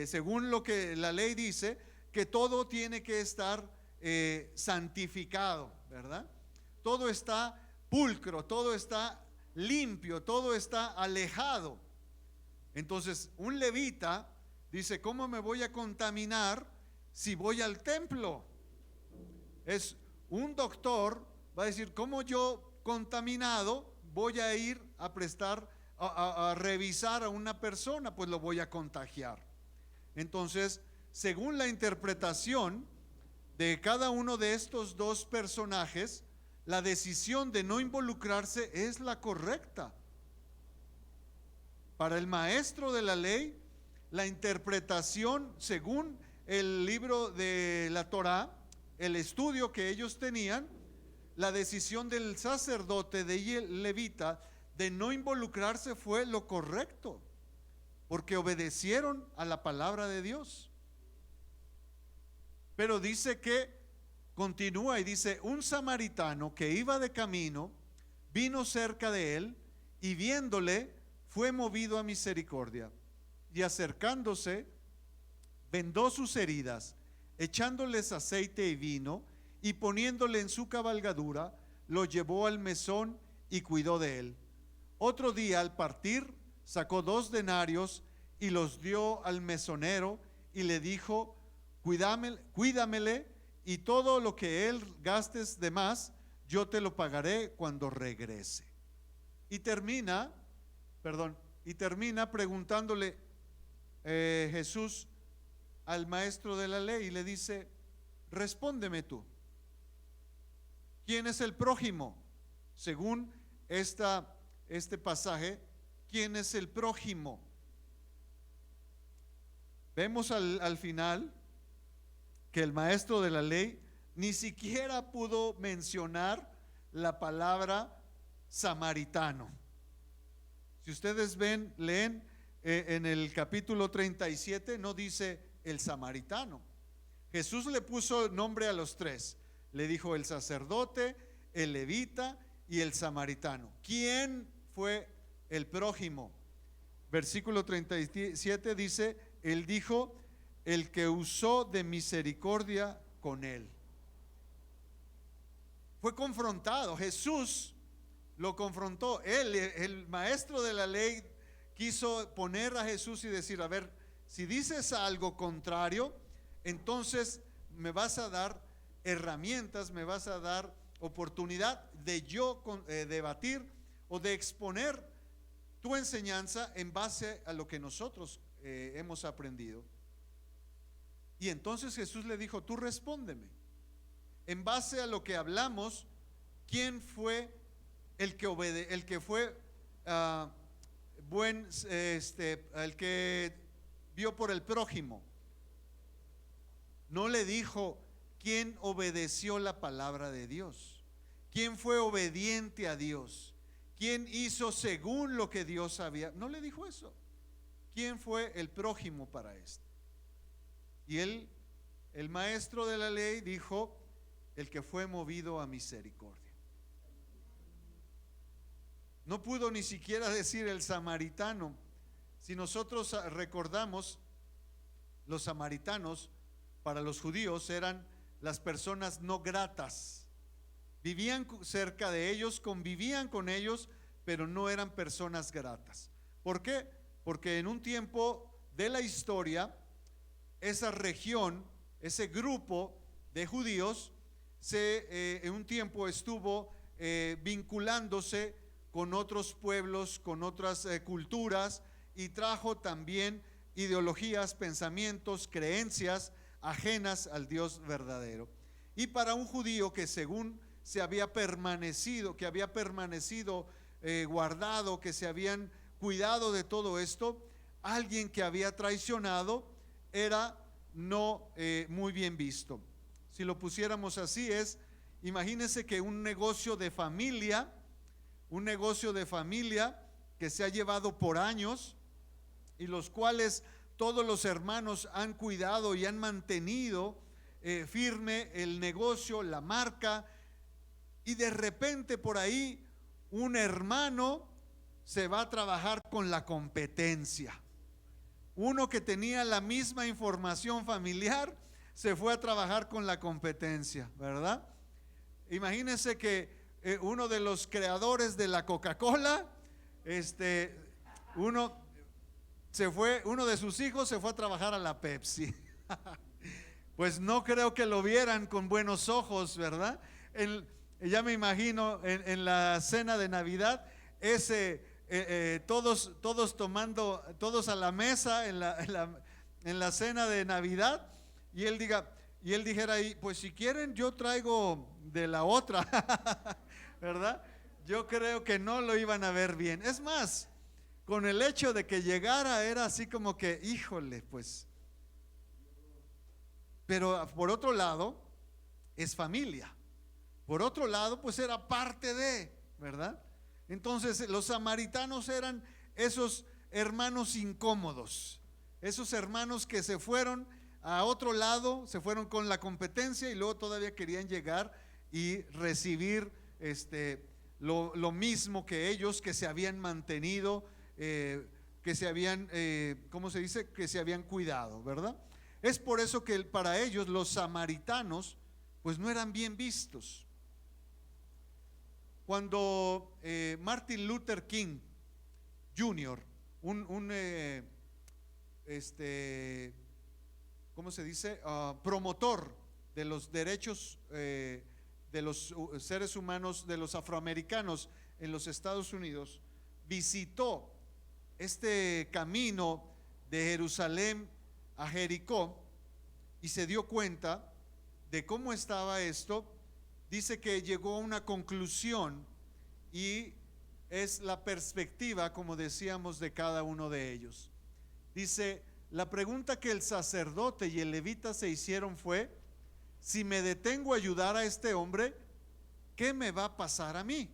según lo que la ley dice, que todo tiene que estar santificado, ¿verdad? Todo está pulcro, todo está limpio, todo está alejado. Entonces, un levita dice: ¿cómo me voy a contaminar si voy al templo? Es un doctor, va a decir: ¿cómo yo contaminado voy a ir a prestar, a revisar a una persona? Pues lo voy a contagiar. Entonces, según la interpretación de cada uno de estos dos personajes, la decisión de no involucrarse es la correcta. Para el maestro de la ley, la interpretación según el libro de la Torá, el estudio que ellos tenían, la decisión del sacerdote de levita de no involucrarse fue lo correcto, porque obedecieron a la palabra de Dios. Pero dice que continúa y dice: un samaritano que iba de camino vino cerca de él, y viéndole fue movido a misericordia, y acercándose vendó sus heridas, echándoles aceite y vino, y poniéndole en su cabalgadura, lo llevó al mesón y cuidó de él. Otro día, al partir, sacó 2 denarios y los dio al mesonero, y le dijo: cuídamele, y todo lo que él gastes de más, yo te lo pagaré cuando regrese. Y termina preguntándole Jesús al maestro de la ley, y le dice: respóndeme tú, ¿quién es el prójimo? Según este pasaje, ¿quién es el prójimo? Vemos al final que el maestro de la ley ni siquiera pudo mencionar la palabra samaritano. Si ustedes leen en el capítulo 37, no dice el samaritano. Jesús le puso nombre a los 3: Le dijo el sacerdote, el levita y el samaritano. ¿Quién fue el prójimo? Versículo 37 dice, él dijo, el que usó de misericordia con él. Fue confrontado, Jesús lo confrontó. Él, el maestro de la ley, quiso poner a Jesús y decir, a ver, si dices algo contrario, entonces me vas a dar herramientas, me vas a dar oportunidad de yo debatir o de exponer tu enseñanza en base a lo que nosotros hemos aprendido. Y entonces Jesús le dijo, tú respóndeme. En base a lo que hablamos, ¿quién fue el que fue el que vio por el prójimo? No le dijo quién obedeció la palabra de Dios, quién fue obediente a Dios, quién hizo según lo que Dios había. No le dijo eso. ¿Quién fue el prójimo para esto? Y él, el maestro de la ley, dijo, el que fue movido a misericordia. No pudo ni siquiera decir el samaritano. Si nosotros recordamos, los samaritanos para los judíos eran las personas no gratas. Vivían cerca de ellos, convivían con ellos, pero no eran personas gratas. ¿Por qué? Porque en un tiempo de la historia, esa región, ese grupo de judíos, en un tiempo estuvo vinculándose con otros pueblos, con otras culturas, y trajo también ideologías, pensamientos, creencias ajenas al Dios verdadero. Y para un judío que según se había permanecido, guardado, que se habían cuidado de todo esto, alguien que había traicionado era no muy bien visto. Si lo pusiéramos así imagínense que un negocio de familia que se ha llevado por años y los cuales todos los hermanos han cuidado y han mantenido firme el negocio, la marca, y de repente por ahí un hermano se va a trabajar con la competencia. Uno que tenía la misma información familiar se fue a trabajar con la competencia, ¿verdad? Imagínense que uno de los creadores de la Coca-Cola, uno de sus hijos se fue a trabajar a la Pepsi. Pues no creo que lo vieran con buenos ojos, ¿verdad? Ya me imagino en la cena de Navidad, todos tomando, todos a la mesa en la cena de Navidad, y él dijera ahí, pues si quieren yo traigo de la otra, ¿verdad? Yo creo que no lo iban a ver bien. Es más, con el hecho de que llegara era así como que, híjole, pues. Pero por otro lado, es familia. Por otro lado, pues era parte de, ¿verdad? Entonces los samaritanos eran esos hermanos incómodos, esos hermanos que se fueron a otro lado, se fueron con la competencia y luego todavía querían llegar y recibir lo mismo que ellos, que se habían mantenido, que se habían, ¿cómo se dice? Que se habían cuidado, ¿verdad? Es por eso que para ellos los samaritanos pues no eran bien vistos. Cuando Martin Luther King Jr., ¿cómo se dice? Promotor de los derechos de los seres humanos, de los afroamericanos en los Estados Unidos, visitó este camino de Jerusalén a Jericó y se dio cuenta de cómo estaba esto. Dice que llegó a una conclusión, y es la perspectiva, como decíamos, de cada uno de ellos. Dice, la pregunta que el sacerdote y el levita se hicieron fue: si me detengo a ayudar a este hombre, ¿qué me va a pasar a mí?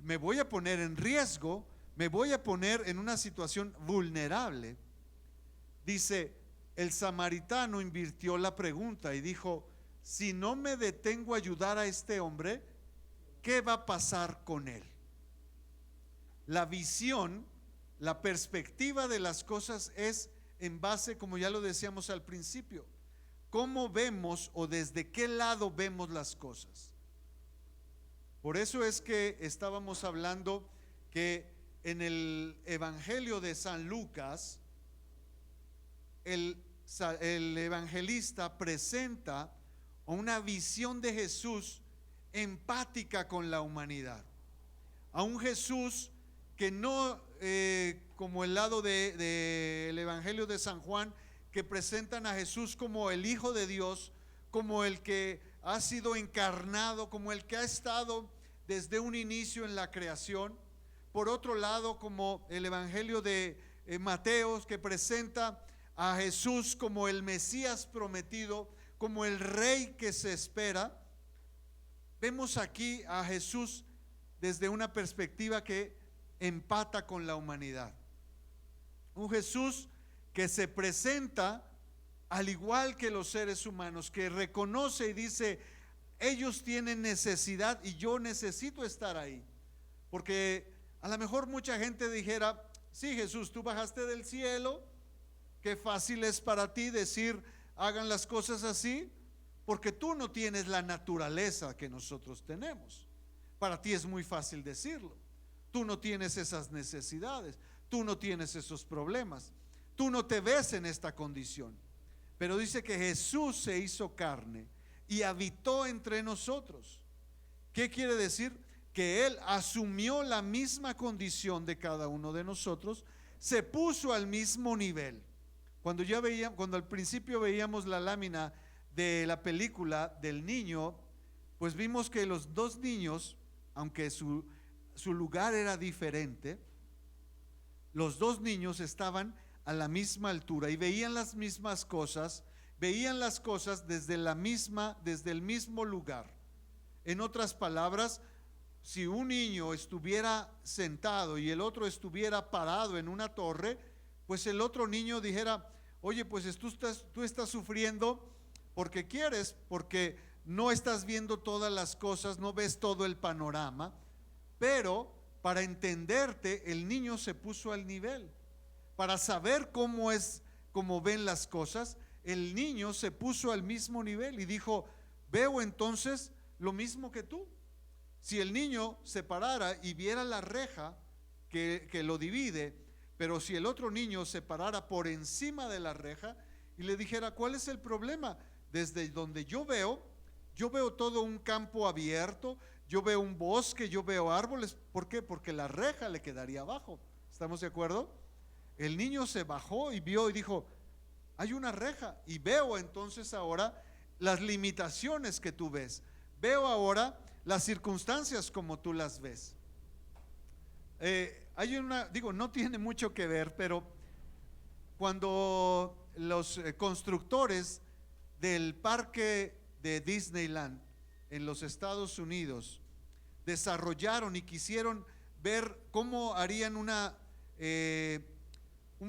Me voy a poner en riesgo, me voy a poner en una situación vulnerable. Dice, el samaritano invirtió la pregunta y dijo: si no me detengo a ayudar a este hombre, ¿qué va a pasar con él? La visión, la perspectiva de las cosas es en base, como ya lo decíamos al principio, cómo vemos o desde qué lado vemos las cosas. Por eso es que estábamos hablando que en el Evangelio de San Lucas, el evangelista presenta una visión de Jesús empática con la humanidad, a un Jesús que no como el lado del Evangelio de San Juan, que presentan a Jesús como el Hijo de Dios, como el que ha sido encarnado, como el que ha estado desde un inicio en la creación. Por otro lado, como el Evangelio de Mateo, que presenta a Jesús como el Mesías prometido, como el Rey que se espera. Vemos aquí a Jesús desde una perspectiva que empata con la humanidad. Un Jesús que se presenta al igual que los seres humanos, que reconoce y dice: ellos tienen necesidad y yo necesito estar ahí. Porque a lo mejor mucha gente dijera: sí, Jesús, tú bajaste del cielo, qué fácil es para ti decir hagan las cosas así, porque tú no tienes la naturaleza que nosotros tenemos. Para ti es muy fácil decirlo. Tú no tienes esas necesidades, tú no tienes esos problemas, tú no te ves en esta condición. Pero dice que Jesús se hizo carne y habitó entre nosotros. ¿Qué quiere decir? Que Él asumió la misma condición de cada uno de nosotros, se puso al mismo nivel. Cuando al principio veíamos la lámina de la película del niño, pues vimos que los dos niños, aunque su lugar era diferente, los dos niños estaban a la misma altura y veían las mismas cosas, veían las cosas desde el mismo lugar. En otras palabras, si un niño estuviera sentado y el otro estuviera parado en una torre, pues el otro niño dijera: oye, pues tú estás sufriendo porque quieres, porque no estás viendo todas las cosas, no ves todo el panorama. Pero para entenderte, el niño se puso al nivel. Para saber cómo ven las cosas, el niño se puso al mismo nivel y dijo: veo entonces lo mismo que tú. Si el niño se parara y viera la reja que lo divide, pero si el otro niño se parara por encima de la reja y le dijera: ¿cuál es el problema? Desde donde yo veo todo un campo abierto, yo veo un bosque, yo veo árboles. ¿Por qué? Porque la reja le quedaría abajo. ¿Estamos de acuerdo? El niño se bajó y vio y dijo: hay una reja, y veo entonces ahora las limitaciones que tú ves, veo ahora las circunstancias como tú las ves. No tiene mucho que ver, pero cuando los constructores del parque de Disneyland en los Estados Unidos desarrollaron y quisieron ver cómo harían un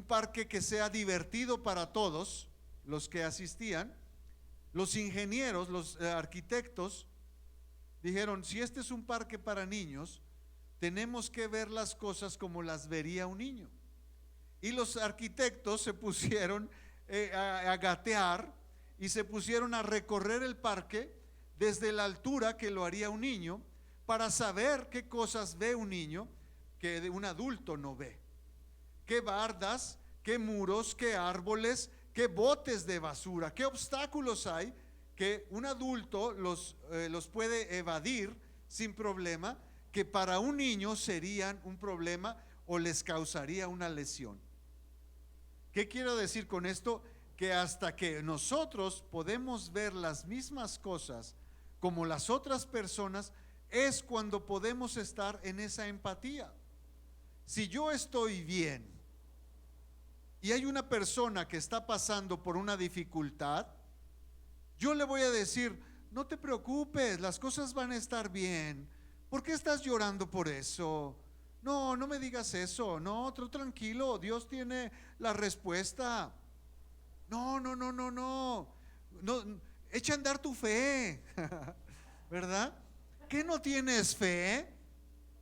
parque que sea divertido para todos los que asistían, los ingenieros, los arquitectos dijeron: si este es un parque para niños, tenemos que ver las cosas como las vería un niño. Y los arquitectos se pusieron a gatear y se pusieron a recorrer el parque desde la altura que lo haría un niño, para saber qué cosas ve un niño que un adulto no ve. Qué bardas, qué muros, qué árboles, qué botes de basura, qué obstáculos hay que un adulto los puede evadir sin problema, que para un niño serían un problema o les causaría una lesión. ¿Qué quiero decir con esto? Que hasta que nosotros podemos ver las mismas cosas como las otras personas, es cuando podemos estar en esa empatía. Si yo estoy bien y hay una persona que está pasando por una dificultad, yo le voy a decir: no te preocupes, las cosas van a estar bien. ¿Por qué estás llorando por eso? No, no me digas eso. No, tranquilo, Dios tiene la respuesta. No. echa a andar tu fe, ¿verdad? ¿Qué no tienes fe?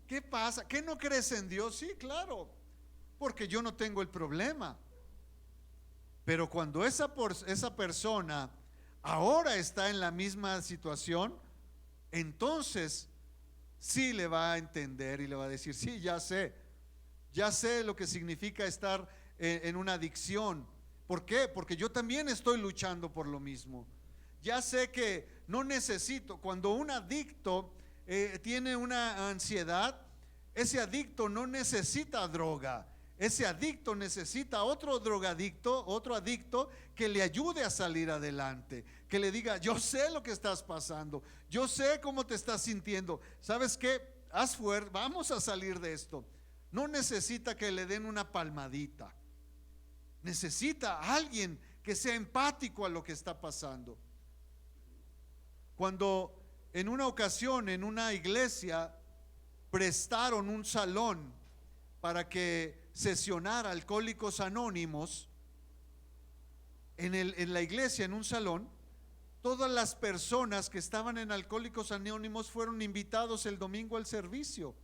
¿Qué pasa? ¿Qué no crees en Dios? Sí, claro, porque yo no tengo el problema. Pero cuando esa persona ahora está en la misma situación, entonces sí le va a entender y le va a decir, sí, ya sé lo que significa estar en una adicción. ¿Por qué? Porque yo también estoy luchando por lo mismo. Ya sé que no necesito, cuando un adicto tiene una ansiedad, ese adicto no necesita droga. Ese adicto necesita otro drogadicto, otro adicto que le ayude a salir adelante, que le diga, yo sé lo que estás pasando, yo sé cómo te estás sintiendo. ¿Sabes qué? Haz fuerza, vamos a salir de esto. No necesita que le den una palmadita. Necesita a alguien que sea empático a lo que está pasando. Cuando en una ocasión en una iglesia prestaron un salón para que sesionara Alcohólicos Anónimos, en la iglesia, en un salón, todas las personas que estaban en Alcohólicos Anónimos fueron invitados el domingo al servicio.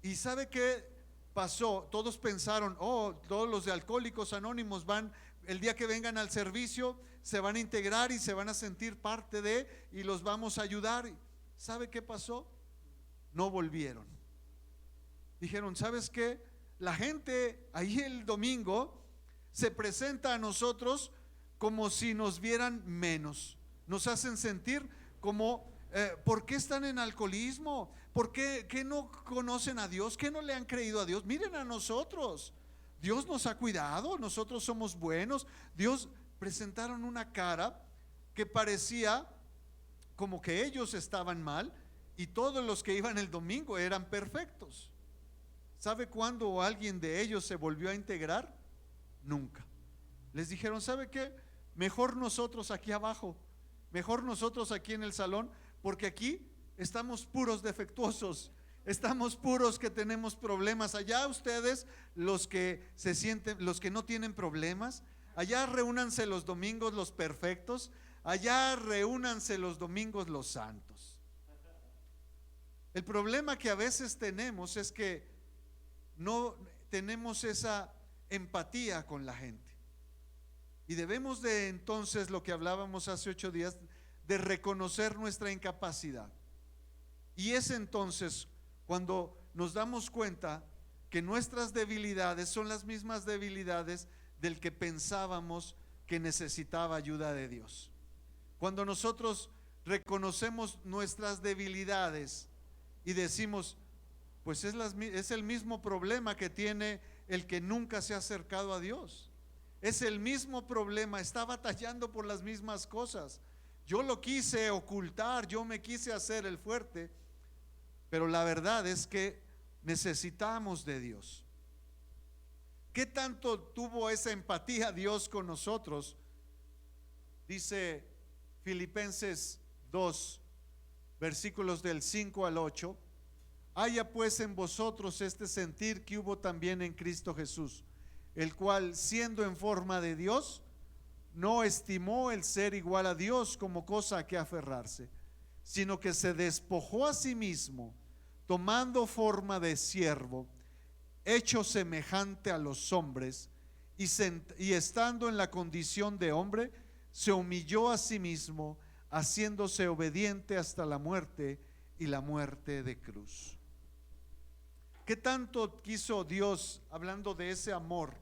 ¿Y sabe qué pasó? Todos pensaron, todos los de Alcohólicos Anónimos van, el día que vengan al servicio, se van a integrar y se van a sentir parte de, y los vamos a ayudar. ¿Sabe qué pasó? No volvieron. Dijeron, ¿sabes qué? La gente ahí el domingo se presenta a nosotros como si nos vieran menos. Nos hacen sentir como, ¿por qué están en alcoholismo? ¿Por qué no conocen a Dios? ¿Qué no le han creído a Dios? Miren a nosotros. Dios nos ha cuidado, nosotros somos buenos. Dios, presentaron una cara que parecía como que ellos estaban mal y todos los que iban el domingo eran perfectos. ¿Sabe cuándo alguien de ellos se volvió a integrar? Nunca. Les dijeron, ¿sabe qué? Mejor nosotros aquí abajo, mejor nosotros aquí en el salón, porque aquí estamos puros defectuosos, estamos puros que tenemos problemas. Allá ustedes, los que se sienten, los que no tienen problemas, allá reúnanse los domingos los perfectos, allá reúnanse los domingos los santos. El problema que a veces tenemos es que no tenemos esa empatía con la gente. Y debemos de entonces, lo que hablábamos hace 8 días, de reconocer nuestra incapacidad. Y es entonces cuando nos damos cuenta que nuestras debilidades son las mismas debilidades del que pensábamos que necesitaba ayuda de Dios. Cuando nosotros reconocemos nuestras debilidades y decimos, pues es el mismo problema que tiene el que nunca se ha acercado a Dios. Es el mismo problema, está batallando por las mismas cosas. Yo lo quise ocultar, yo me quise hacer el fuerte, pero la verdad es que necesitamos de Dios. ¿Qué tanto tuvo esa empatía Dios con nosotros? Dice Filipenses 2, versículos del 5 al 8. Haya pues en vosotros este sentir que hubo también en Cristo Jesús, el cual, siendo en forma de Dios, no estimó el ser igual a Dios como cosa a que aferrarse, sino que se despojó a sí mismo, tomando forma de siervo, hecho semejante a los hombres, y estando en la condición de hombre, se humilló a sí mismo, haciéndose obediente hasta la muerte y la muerte de cruz. ¿Qué tanto quiso Dios, hablando de ese amor?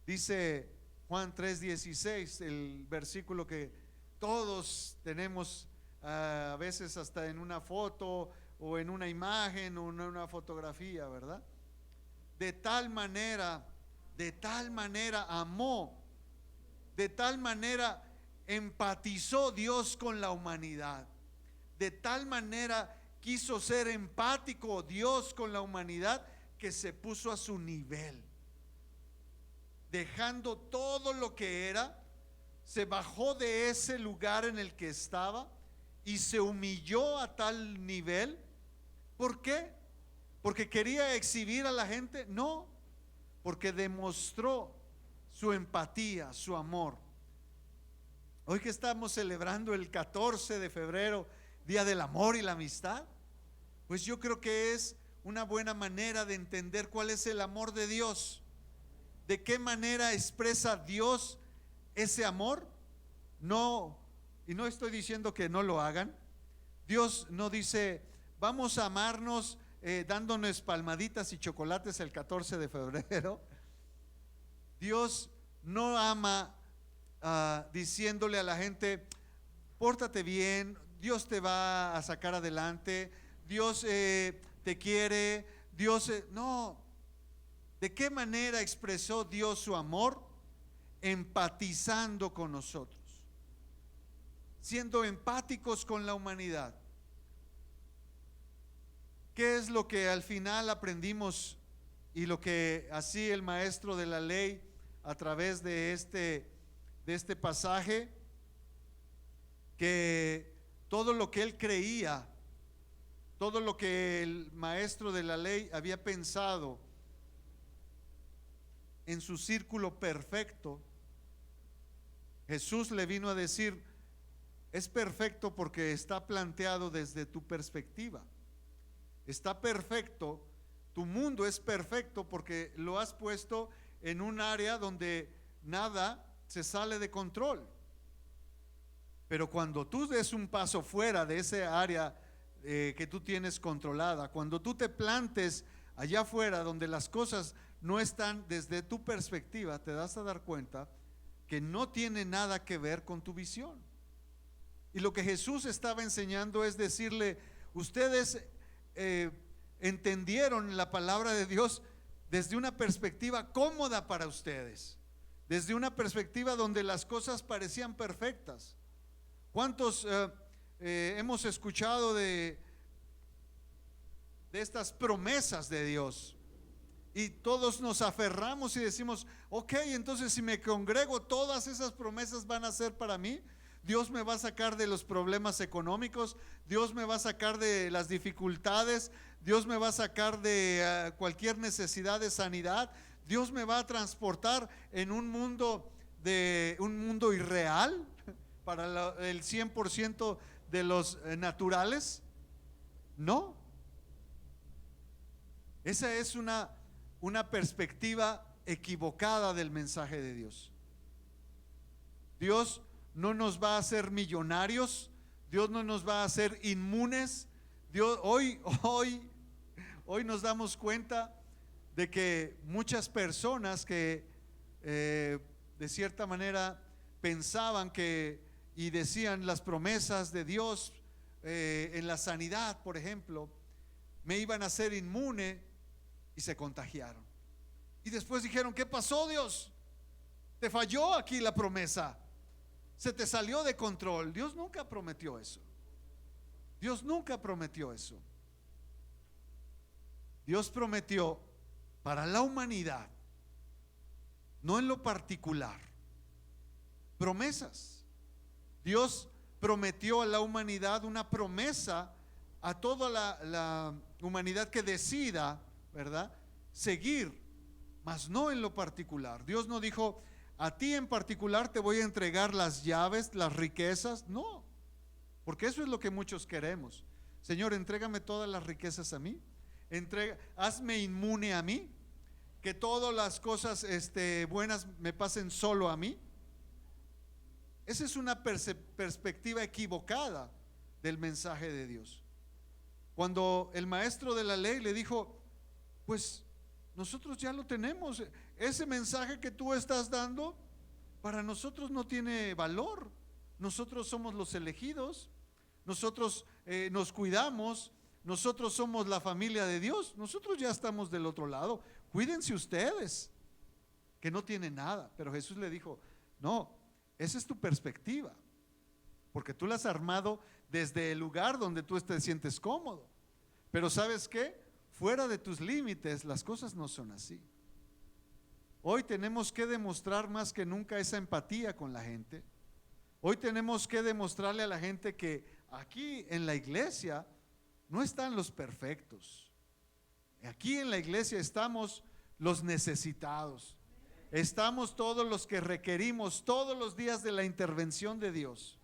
Dice Juan 3:16, el versículo que todos tenemos a veces hasta en una foto o en una imagen o en una fotografía, ¿verdad? De tal manera amó, de tal manera empatizó Dios con la humanidad, de tal manera quiso ser empático Dios con la humanidad, que se puso a su nivel, dejando todo lo que era, se bajó de ese lugar en el que estaba y se humilló a tal nivel. ¿Por qué? ¿Porque quería exhibir a la gente? No, porque demostró su empatía, su amor. Hoy que estamos celebrando el 14 de febrero, Día del Amor y la Amistad, pues yo creo que es una buena manera de entender cuál es el amor de Dios. ¿De qué manera expresa Dios ese amor? No, y no estoy diciendo que no lo hagan. Dios no dice, vamos a amarnos dándonos palmaditas y chocolates el 14 de febrero. Dios no ama diciéndole a la gente, pórtate bien, Dios te va a sacar adelante, Dios te quiere, Dios no. ¿De qué manera expresó Dios su amor? Empatizando con nosotros, siendo empáticos con la humanidad. ¿Qué es lo que al final aprendimos y lo que así el maestro de la ley a través de este pasaje? Que todo lo que él creía, todo lo que el maestro de la ley había pensado en su círculo perfecto, Jesús le vino a decir, es perfecto porque está planteado desde tu perspectiva. Está perfecto, tu mundo es perfecto porque lo has puesto en un área donde nada se sale de control. Pero cuando tú des un paso fuera de ese área que tú tienes controlada, cuando tú te plantes allá afuera donde las cosas no están desde tu perspectiva, te das a dar cuenta que no tiene nada que ver con tu visión. Y lo que Jesús estaba enseñando es decirle, ustedes entendieron la palabra de Dios desde una perspectiva cómoda para ustedes, desde una perspectiva donde las cosas parecían perfectas. ¿Cuántos hemos escuchado de estas promesas de Dios? Y todos nos aferramos y decimos, ok, entonces si me congrego, todas esas promesas van a ser para mí. Dios me va a sacar de los problemas económicos, Dios me va a sacar de las dificultades, Dios me va a sacar de cualquier necesidad de sanidad, Dios me va a transportar en un mundo irreal para el 100% de los naturales. No, esa es una perspectiva equivocada del mensaje de Dios. Dios no nos va a hacer millonarios, Dios no nos va a hacer inmunes. Dios, hoy nos damos cuenta de que muchas personas que de cierta manera pensaban que y decían las promesas de Dios en la sanidad, por ejemplo, me iban a hacer inmune y se contagiaron. Y después dijeron, ¿qué pasó, Dios? Te falló aquí la promesa. Se te salió de control. Dios nunca prometió eso. Dios nunca prometió eso. Dios prometió para la humanidad, no en lo particular, promesas. Dios prometió a la humanidad una promesa a toda la humanidad que decida, ¿verdad?, seguir, mas no en lo particular. Dios no dijo, a ti en particular te voy a entregar las llaves, las riquezas. No, porque eso es lo que muchos queremos. Señor, entrégame todas las riquezas a mí, hazme inmune a mí, que todas las cosas buenas me pasen solo a mí. Esa es una perspectiva equivocada del mensaje de Dios. Cuando el maestro de la ley le dijo, pues nosotros ya lo tenemos, ese mensaje que tú estás dando para nosotros no tiene valor, nosotros somos los elegidos, nosotros nos cuidamos, nosotros somos la familia de Dios, nosotros ya estamos del otro lado, cuídense ustedes que no tienen nada. Pero Jesús le dijo, no, esa es tu perspectiva, porque tú la has armado desde el lugar donde tú te sientes cómodo. Pero ¿sabes qué? Fuera de tus límites las cosas no son así. Hoy tenemos que demostrar más que nunca esa empatía con la gente. Hoy tenemos que demostrarle a la gente que aquí en la iglesia no están los perfectos. Aquí en la iglesia estamos los necesitados. Estamos todos los que requerimos todos los días de la intervención de Dios.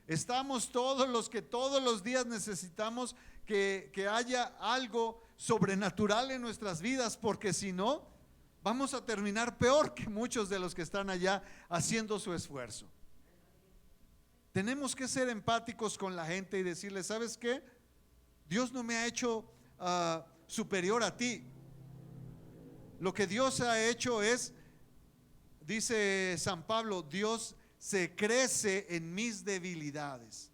Estamos todos los que todos los días necesitamos que haya algo sobrenatural en nuestras vidas, porque si no, vamos a terminar peor que muchos de los que están allá haciendo su esfuerzo. Tenemos que ser empáticos con la gente y decirle: ¿sabes qué? Dios no me ha hecho superior a ti. Lo que Dios ha hecho es, dice San Pablo, Dios se crece en mis debilidades.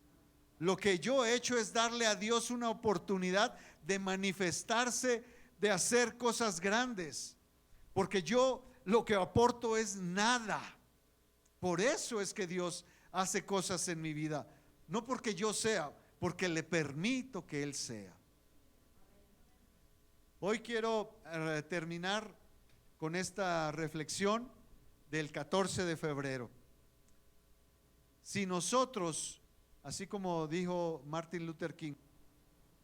Lo que yo he hecho es darle a Dios una oportunidad de manifestarse, de hacer cosas grandes, porque yo lo que aporto es nada. Por eso es que Dios hace cosas en mi vida, no porque yo sea, porque le permito que Él sea. Hoy quiero terminar con esta reflexión del 14 de febrero. Si nosotros, así como dijo Martin Luther King,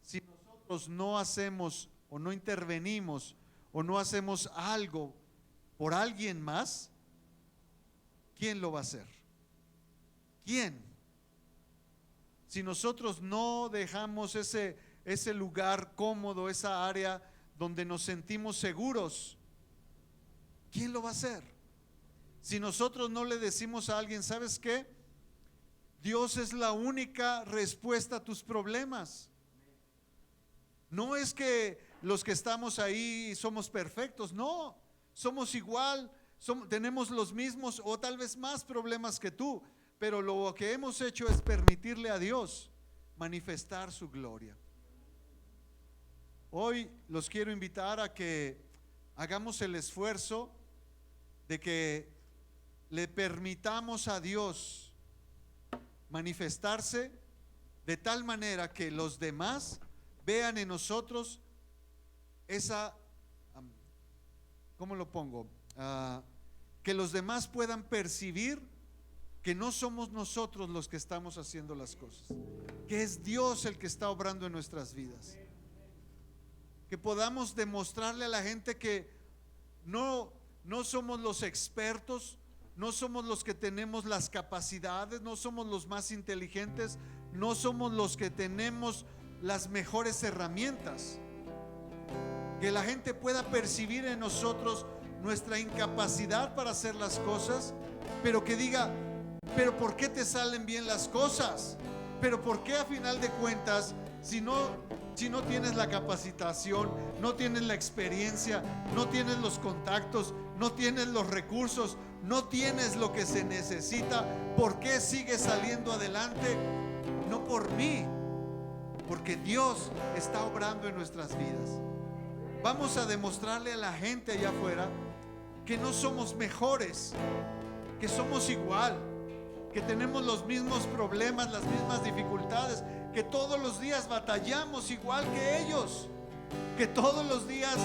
si nosotros no hacemos o no intervenimos o no hacemos algo por alguien más, ¿quién lo va a hacer? ¿Quién? Si nosotros no dejamos ese lugar cómodo, esa área donde nos sentimos seguros, ¿quién lo va a hacer? Si nosotros no le decimos a alguien: ¿sabes qué? Dios es la única respuesta a tus problemas. No es que los que estamos ahí somos perfectos, no, somos igual, tenemos los mismos o tal vez más problemas que tú, pero lo que hemos hecho es permitirle a Dios manifestar su gloria. Hoy los quiero invitar a que hagamos el esfuerzo de que le permitamos a Dios manifestarse de tal manera que los demás vean en nosotros esa, ¿cómo lo pongo? Que los demás puedan percibir que no somos nosotros los que estamos haciendo las cosas, que es Dios el que está obrando en nuestras vidas. Que podamos demostrarle a la gente que no somos los expertos, no somos los que tenemos las capacidades, no somos los más inteligentes, no somos los que tenemos las mejores herramientas. Que la gente pueda percibir en nosotros nuestra incapacidad para hacer las cosas, pero que diga: pero ¿por qué te salen bien las cosas? Pero ¿por qué a final de cuentas, si no tienes la capacitación, no tienes la experiencia, no tienes los contactos, no tienes los recursos, no tienes lo que se necesita, ¿por qué sigues saliendo adelante? No por mí, porque Dios está obrando en nuestras vidas. Vamos a demostrarle a la gente allá afuera que no somos mejores, que somos igual, que tenemos los mismos problemas, las mismas dificultades, que todos los días batallamos igual que ellos, que todos los días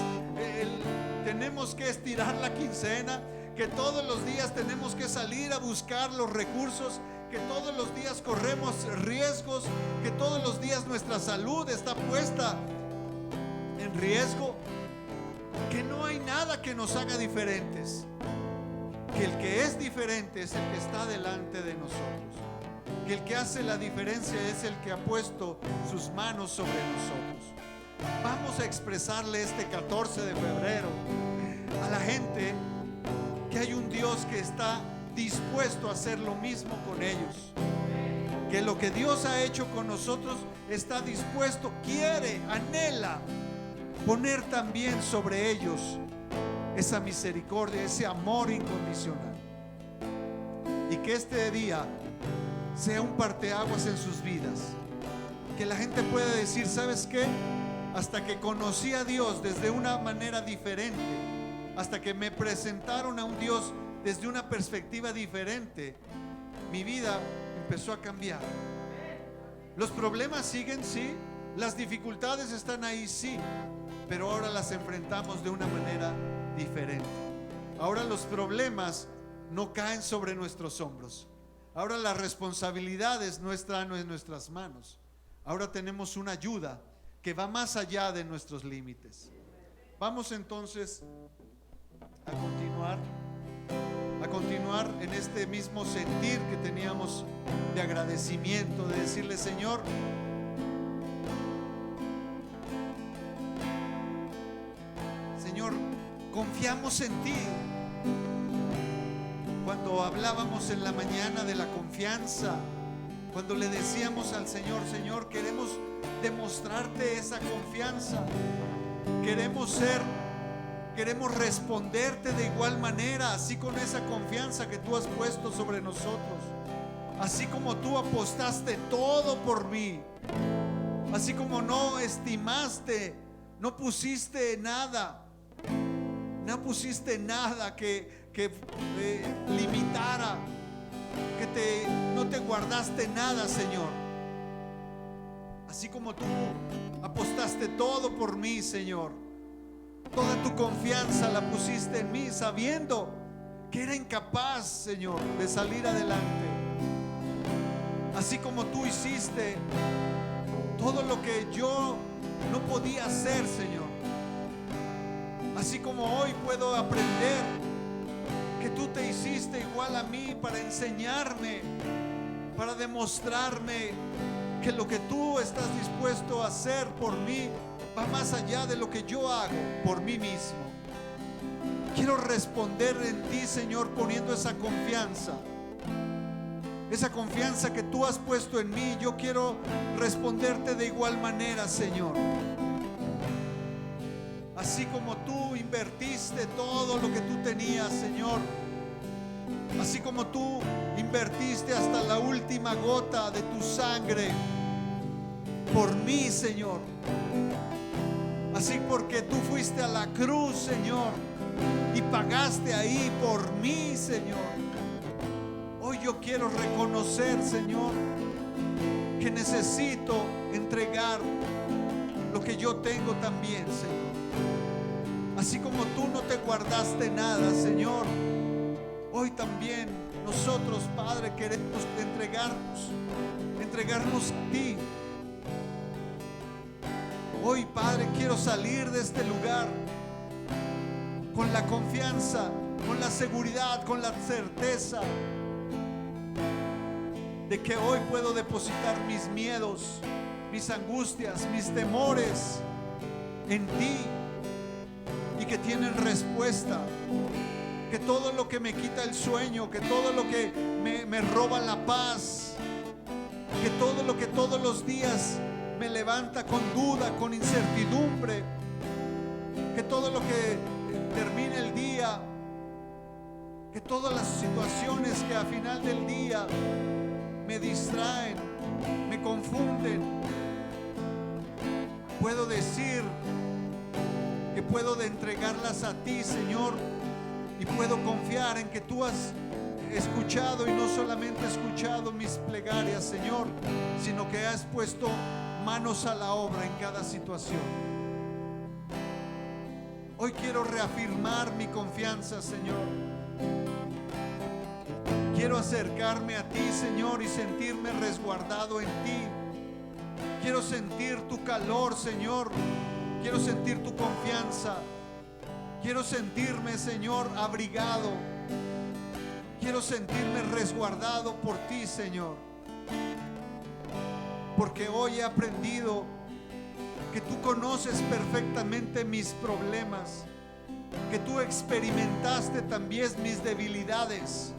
tenemos que estirar la quincena, que todos los días tenemos que salir a buscar los recursos, que todos los días corremos riesgos, que todos los días nuestra salud está puesta en riesgo, que no hay nada que nos haga diferentes, que el que es diferente es el que está delante de nosotros, que el que hace la diferencia es el que ha puesto sus manos sobre nosotros. Vamos a expresarle este 14 de febrero a la gente que hay un Dios que está dispuesto a hacer lo mismo con ellos, que lo que Dios ha hecho con nosotros está dispuesto, quiere, anhela poner también sobre ellos esa misericordia, ese amor incondicional, y que este día sea un parteaguas en sus vidas, que la gente pueda decir: ¿sabes qué? Hasta que conocí a Dios desde una manera diferente, hasta que me presentaron a un Dios desde una perspectiva diferente, mi vida empezó a cambiar. Los problemas siguen, sí, las dificultades están ahí, sí, pero ahora las enfrentamos de una manera diferente. Ahora los problemas no caen sobre nuestros hombros. Ahora las responsabilidades no están en nuestras manos. Ahora tenemos una ayuda que va más allá de nuestros límites. Vamos entonces a continuar. continuar en este mismo sentir que teníamos de agradecimiento, de decirle: Señor, confiamos en ti. Cuando hablábamos en la mañana de la confianza, cuando le decíamos al Señor: Señor, queremos demostrarte esa confianza, queremos responderte de igual manera, así con esa confianza que tú has puesto sobre nosotros, así como tú apostaste todo por mí, así como no estimaste, no pusiste nada que limitara, no te guardaste nada, Señor. Así como tú apostaste todo por mí, Señor, toda tu confianza la pusiste en mí, sabiendo que era incapaz, Señor, de salir adelante. Así como tú hiciste todo lo que yo no podía hacer, Señor. Así como hoy puedo aprender que tú te hiciste igual a mí para enseñarme, para demostrarme que lo que tú estás dispuesto a hacer por mí va más allá de lo que yo hago por mí mismo. Quiero responder en ti, Señor, poniendo esa confianza que tú has puesto en mí. Yo quiero responderte de igual manera, Señor. Así como tú invertiste todo lo que tú tenías, Señor, así como tú invertiste hasta la última gota de tu sangre por mí, Señor, así porque tú fuiste a la cruz, Señor, y pagaste ahí por mí, Señor. Hoy yo quiero reconocer, Señor, que necesito entregar lo que yo tengo también, Señor. Así como tú no te guardaste nada, Señor, hoy también nosotros, Padre, queremos entregarnos a ti. Hoy, Padre, quiero salir de este lugar con la confianza, con la seguridad, con la certeza de que hoy puedo depositar mis miedos, mis angustias, mis temores en ti, y que tienen respuesta. Que todo lo que me quita el sueño, que todo lo que me roba la paz, que todo lo que todos los días me levanta con duda, con incertidumbre, que todo lo que termine el día, que todas las situaciones que a final del día me distraen, me confunden, puedo decir que puedo de entregarlas a ti, Señor, y puedo confiar en que tú has escuchado, y no solamente escuchado mis plegarias, Señor, sino que has puesto manos a la obra en cada situación. Hoy quiero reafirmar mi confianza, Señor. Quiero acercarme a ti, Señor, y sentirme resguardado en ti. Quiero sentir tu calor, Señor. Quiero sentir tu confianza. Quiero sentirme, Señor, abrigado. Quiero sentirme resguardado por ti, Señor. Porque hoy he aprendido que tú conoces perfectamente mis problemas, que tú experimentaste también mis debilidades.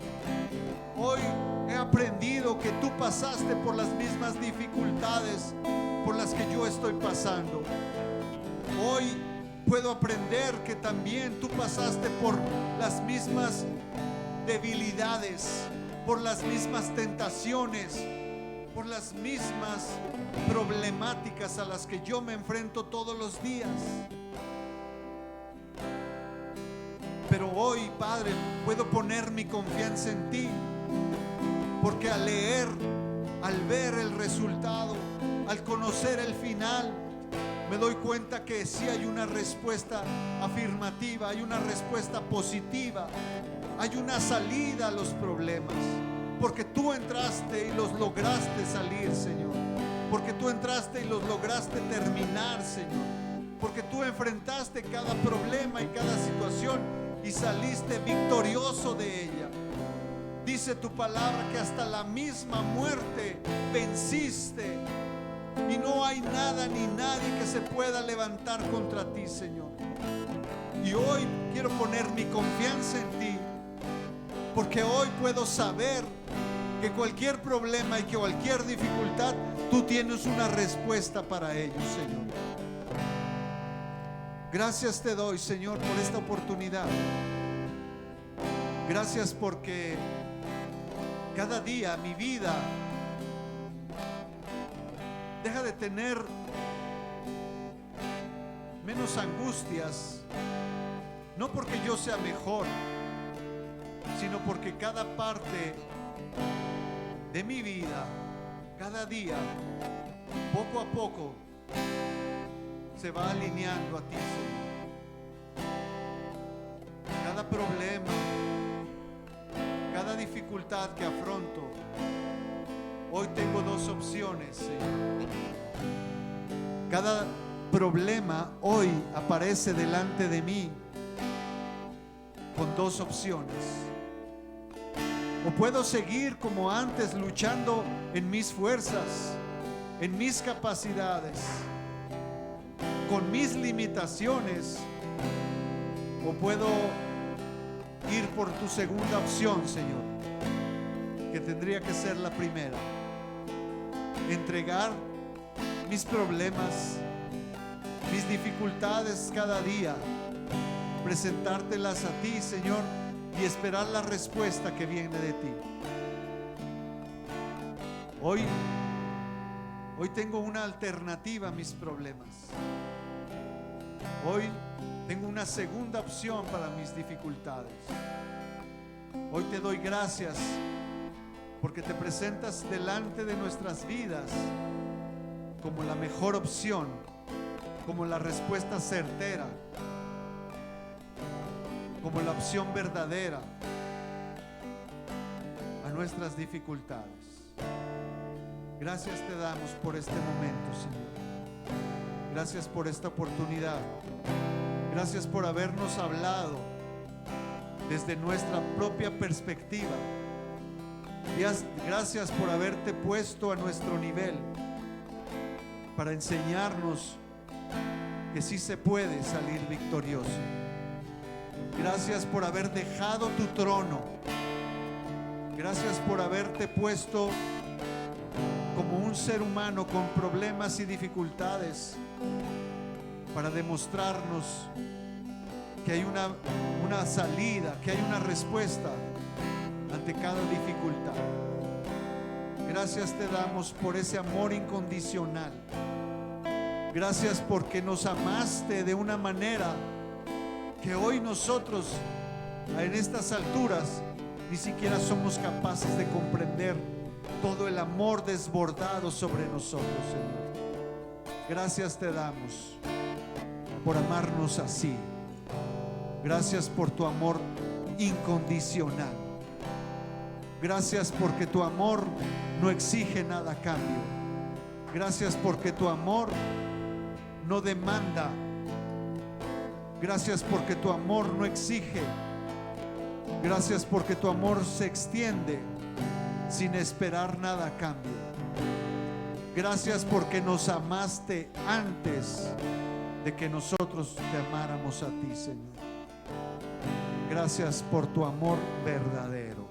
Hoy he aprendido que tú pasaste por las mismas dificultades por las que yo estoy pasando. Hoy puedo aprender que también tú pasaste por las mismas debilidades, por las mismas tentaciones, por las mismas problemáticas a las que yo me enfrento todos los días. Pero hoy, Padre, puedo poner mi confianza en ti, porque al leer, al ver el resultado, al conocer el final, me doy cuenta que sí hay una respuesta afirmativa, hay una respuesta positiva, hay una salida a los problemas, porque tú entraste y los lograste salir, Señor, porque tú entraste y los lograste terminar, Señor, porque tú enfrentaste cada problema y cada situación y saliste victorioso de ella. dice tu palabra que hasta la misma muerte venciste, y no hay nada ni nadie que se pueda levantar contra ti, Señor. Y hoy quiero poner mi confianza en ti, porque hoy puedo saber que cualquier problema y que cualquier dificultad, tú tienes una respuesta para ellos, Señor. Gracias te doy, Señor, por esta oportunidad. Gracias porque cada día mi vida deja de tener menos angustias, no porque yo sea mejor, sino porque cada parte de mi vida, cada día, poco a poco, se va alineando a ti, Señor. Cada problema, cada dificultad que afronto, hoy tengo dos opciones, Señor. Cada problema hoy aparece delante de mí con dos opciones. O puedo seguir como antes, luchando en mis fuerzas, en mis capacidades, con mis limitaciones. O puedo ir por tu segunda opción, Señor, que tendría que ser la primera. Entregar mis problemas, mis dificultades cada día, presentártelas a ti, Señor, y esperar la respuesta que viene de ti. Hoy tengo una alternativa a mis problemas. Hoy tengo una segunda opción para mis dificultades. Hoy te doy gracias porque te presentas delante de nuestras vidas como la mejor opción, como la respuesta certera, como la opción verdadera a nuestras dificultades. Gracias te damos por este momento, Señor. Gracias por esta oportunidad. Gracias por habernos hablado desde nuestra propia perspectiva. Gracias por haberte puesto a nuestro nivel para enseñarnos que sí se puede salir victorioso. Gracias por haber dejado tu trono. Gracias por haberte puesto como un ser humano con problemas y dificultades para demostrarnos que hay una salida, que hay una respuesta ante cada dificultad. Gracias te damos por ese amor incondicional. Gracias porque nos amaste de una manera que hoy nosotros en estas alturas ni siquiera somos capaces de comprender todo el amor desbordado sobre nosotros, Señor. Gracias te damos por amarnos así. Gracias por tu amor incondicional. Gracias porque tu amor no exige nada a cambio. Gracias porque tu amor no demanda. Gracias porque tu amor no exige. Gracias porque tu amor se extiende sin esperar nada a cambio. Gracias porque nos amaste antes de que nosotros te amáramos a ti, Señor. Gracias por tu amor verdadero.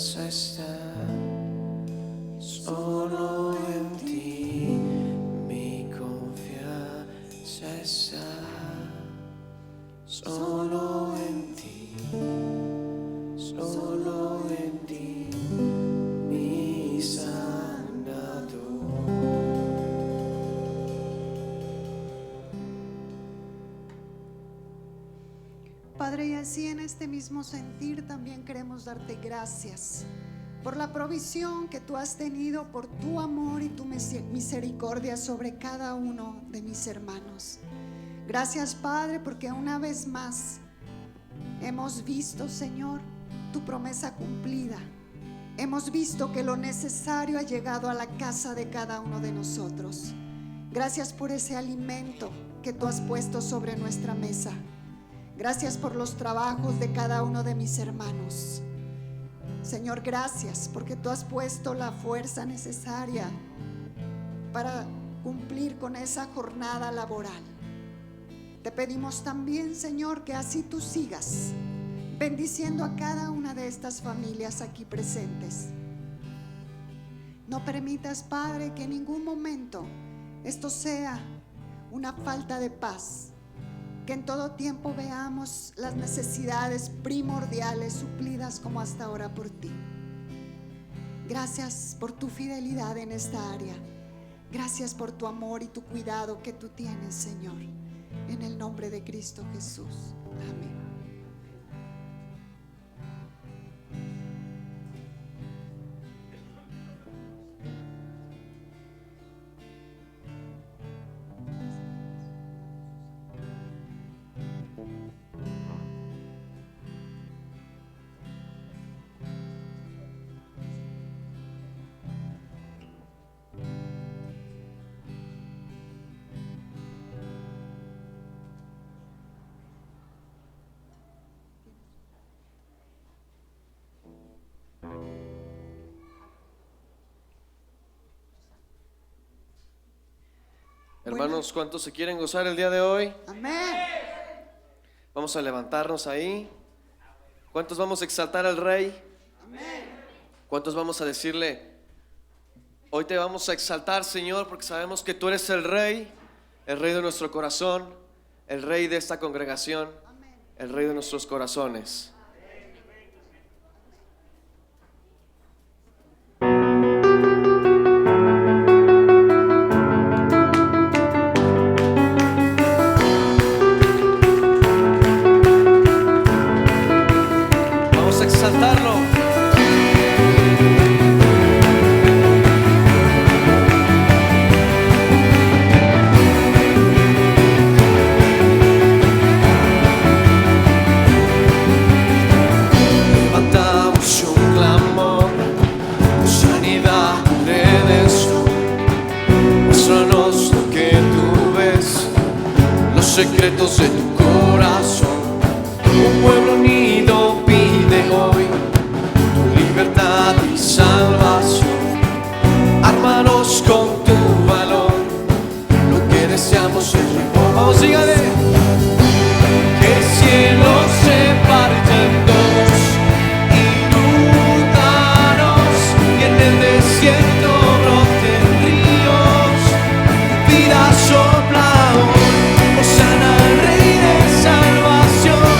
confianza está solo en ti, mi confianza está solo en ti, solo en ti, mi sanador. Padre, y así en este mismo sentir también queremos darte gracias por la provisión que tú has tenido, por tu amor y tu misericordia sobre cada uno de mis hermanos. Gracias, Padre, porque una vez más hemos visto, Señor, tu promesa cumplida. Hemos visto que lo necesario ha llegado a la casa de cada uno de nosotros. Gracias por ese alimento que tú has puesto sobre nuestra mesa. Gracias por los trabajos de cada uno de mis hermanos. Señor, gracias porque tú has puesto la fuerza necesaria para cumplir con esa jornada laboral. Te pedimos también, Señor, que así tú sigas bendiciendo a cada una de estas familias aquí presentes. No permitas, Padre, que en ningún momento esto sea una falta de paz. Que en todo tiempo veamos las necesidades primordiales suplidas como hasta ahora por ti. Gracias por tu fidelidad en esta área. Gracias por tu amor y tu cuidado que tú tienes, Señor. En el nombre de Cristo Jesús. Amén. Hermanos, ¿cuántos se quieren gozar el día de hoy? Amén. Vamos a levantarnos ahí. ¿Cuántos vamos a exaltar al Rey? Amén. ¿Cuántos vamos a decirle: hoy te vamos a exaltar, Señor, porque sabemos que tú eres el Rey de nuestro corazón, el Rey de esta congregación, el Rey de nuestros corazones? Vamos a exaltarlo. Levantamos un clamor, sanidad, redención. Muéstranos lo que tú ves, los secretos de tu corazón. Un pueblo unido pide hoy tu libertad y salvación. Ármanos con tu valor, lo que deseamos es reposo. Vamos, dígale. Que el cielo se parte en dos, inúndanos, y en el desierto broten ríos. Vida sopla hoy, Hosana al Rey de salvación,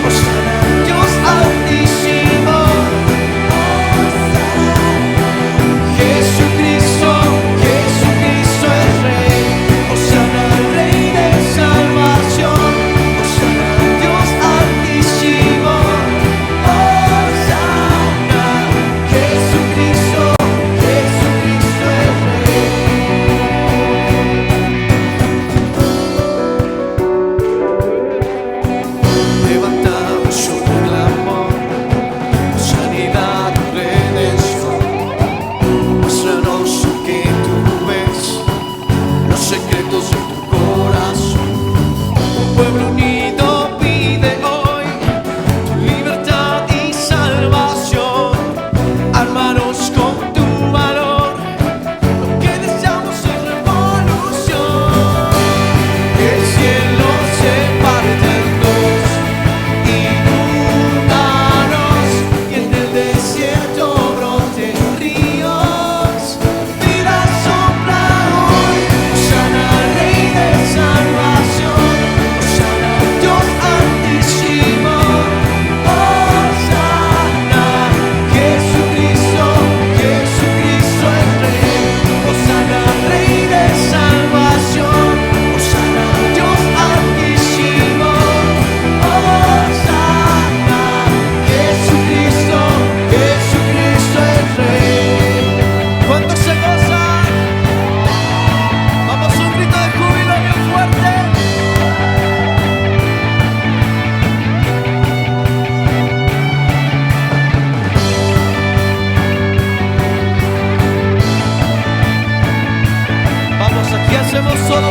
Hosana al Dios altísimo. Jesucristo, Jesucristo es Rey, Hosana al Rey de salvación, Hosana al Dios altísimo. Hosana, Jesucristo, Jesucristo.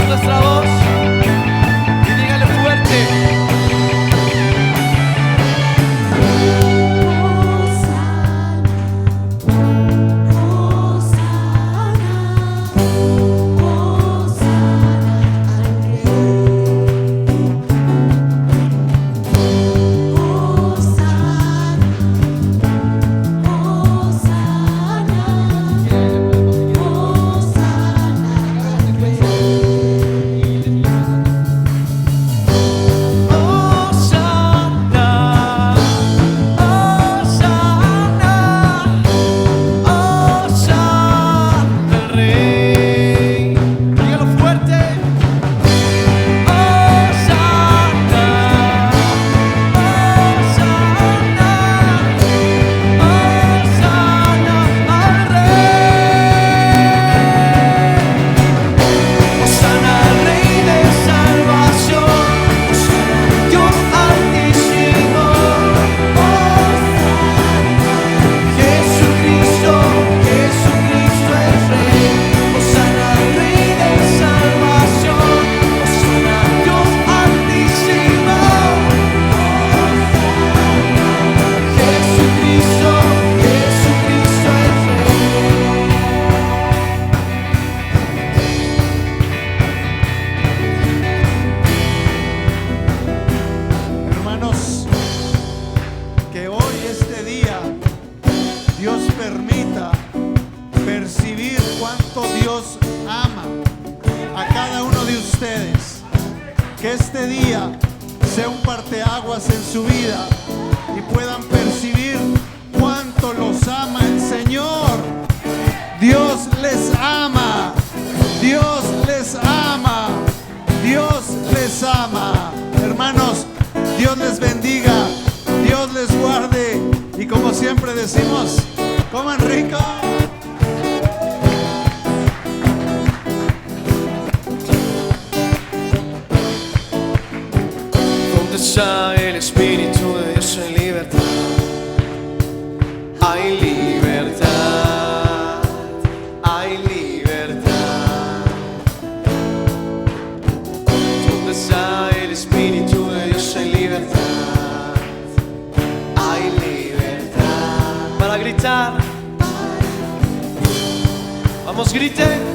nuestra voz y dígale fuerte. Que este día sea un parteaguas en su vida y puedan percibir cuánto los ama el Señor. Dios les ama, Dios les ama, Dios les ama. Hermanos, Dios les bendiga, Dios les guarde y como siempre decimos, coman rico. El Espíritu de Dios en libertad. Hay libertad, hay libertad. Donde está el Espíritu de Dios en libertad. Hay libertad. Para gritar. Vamos, griten.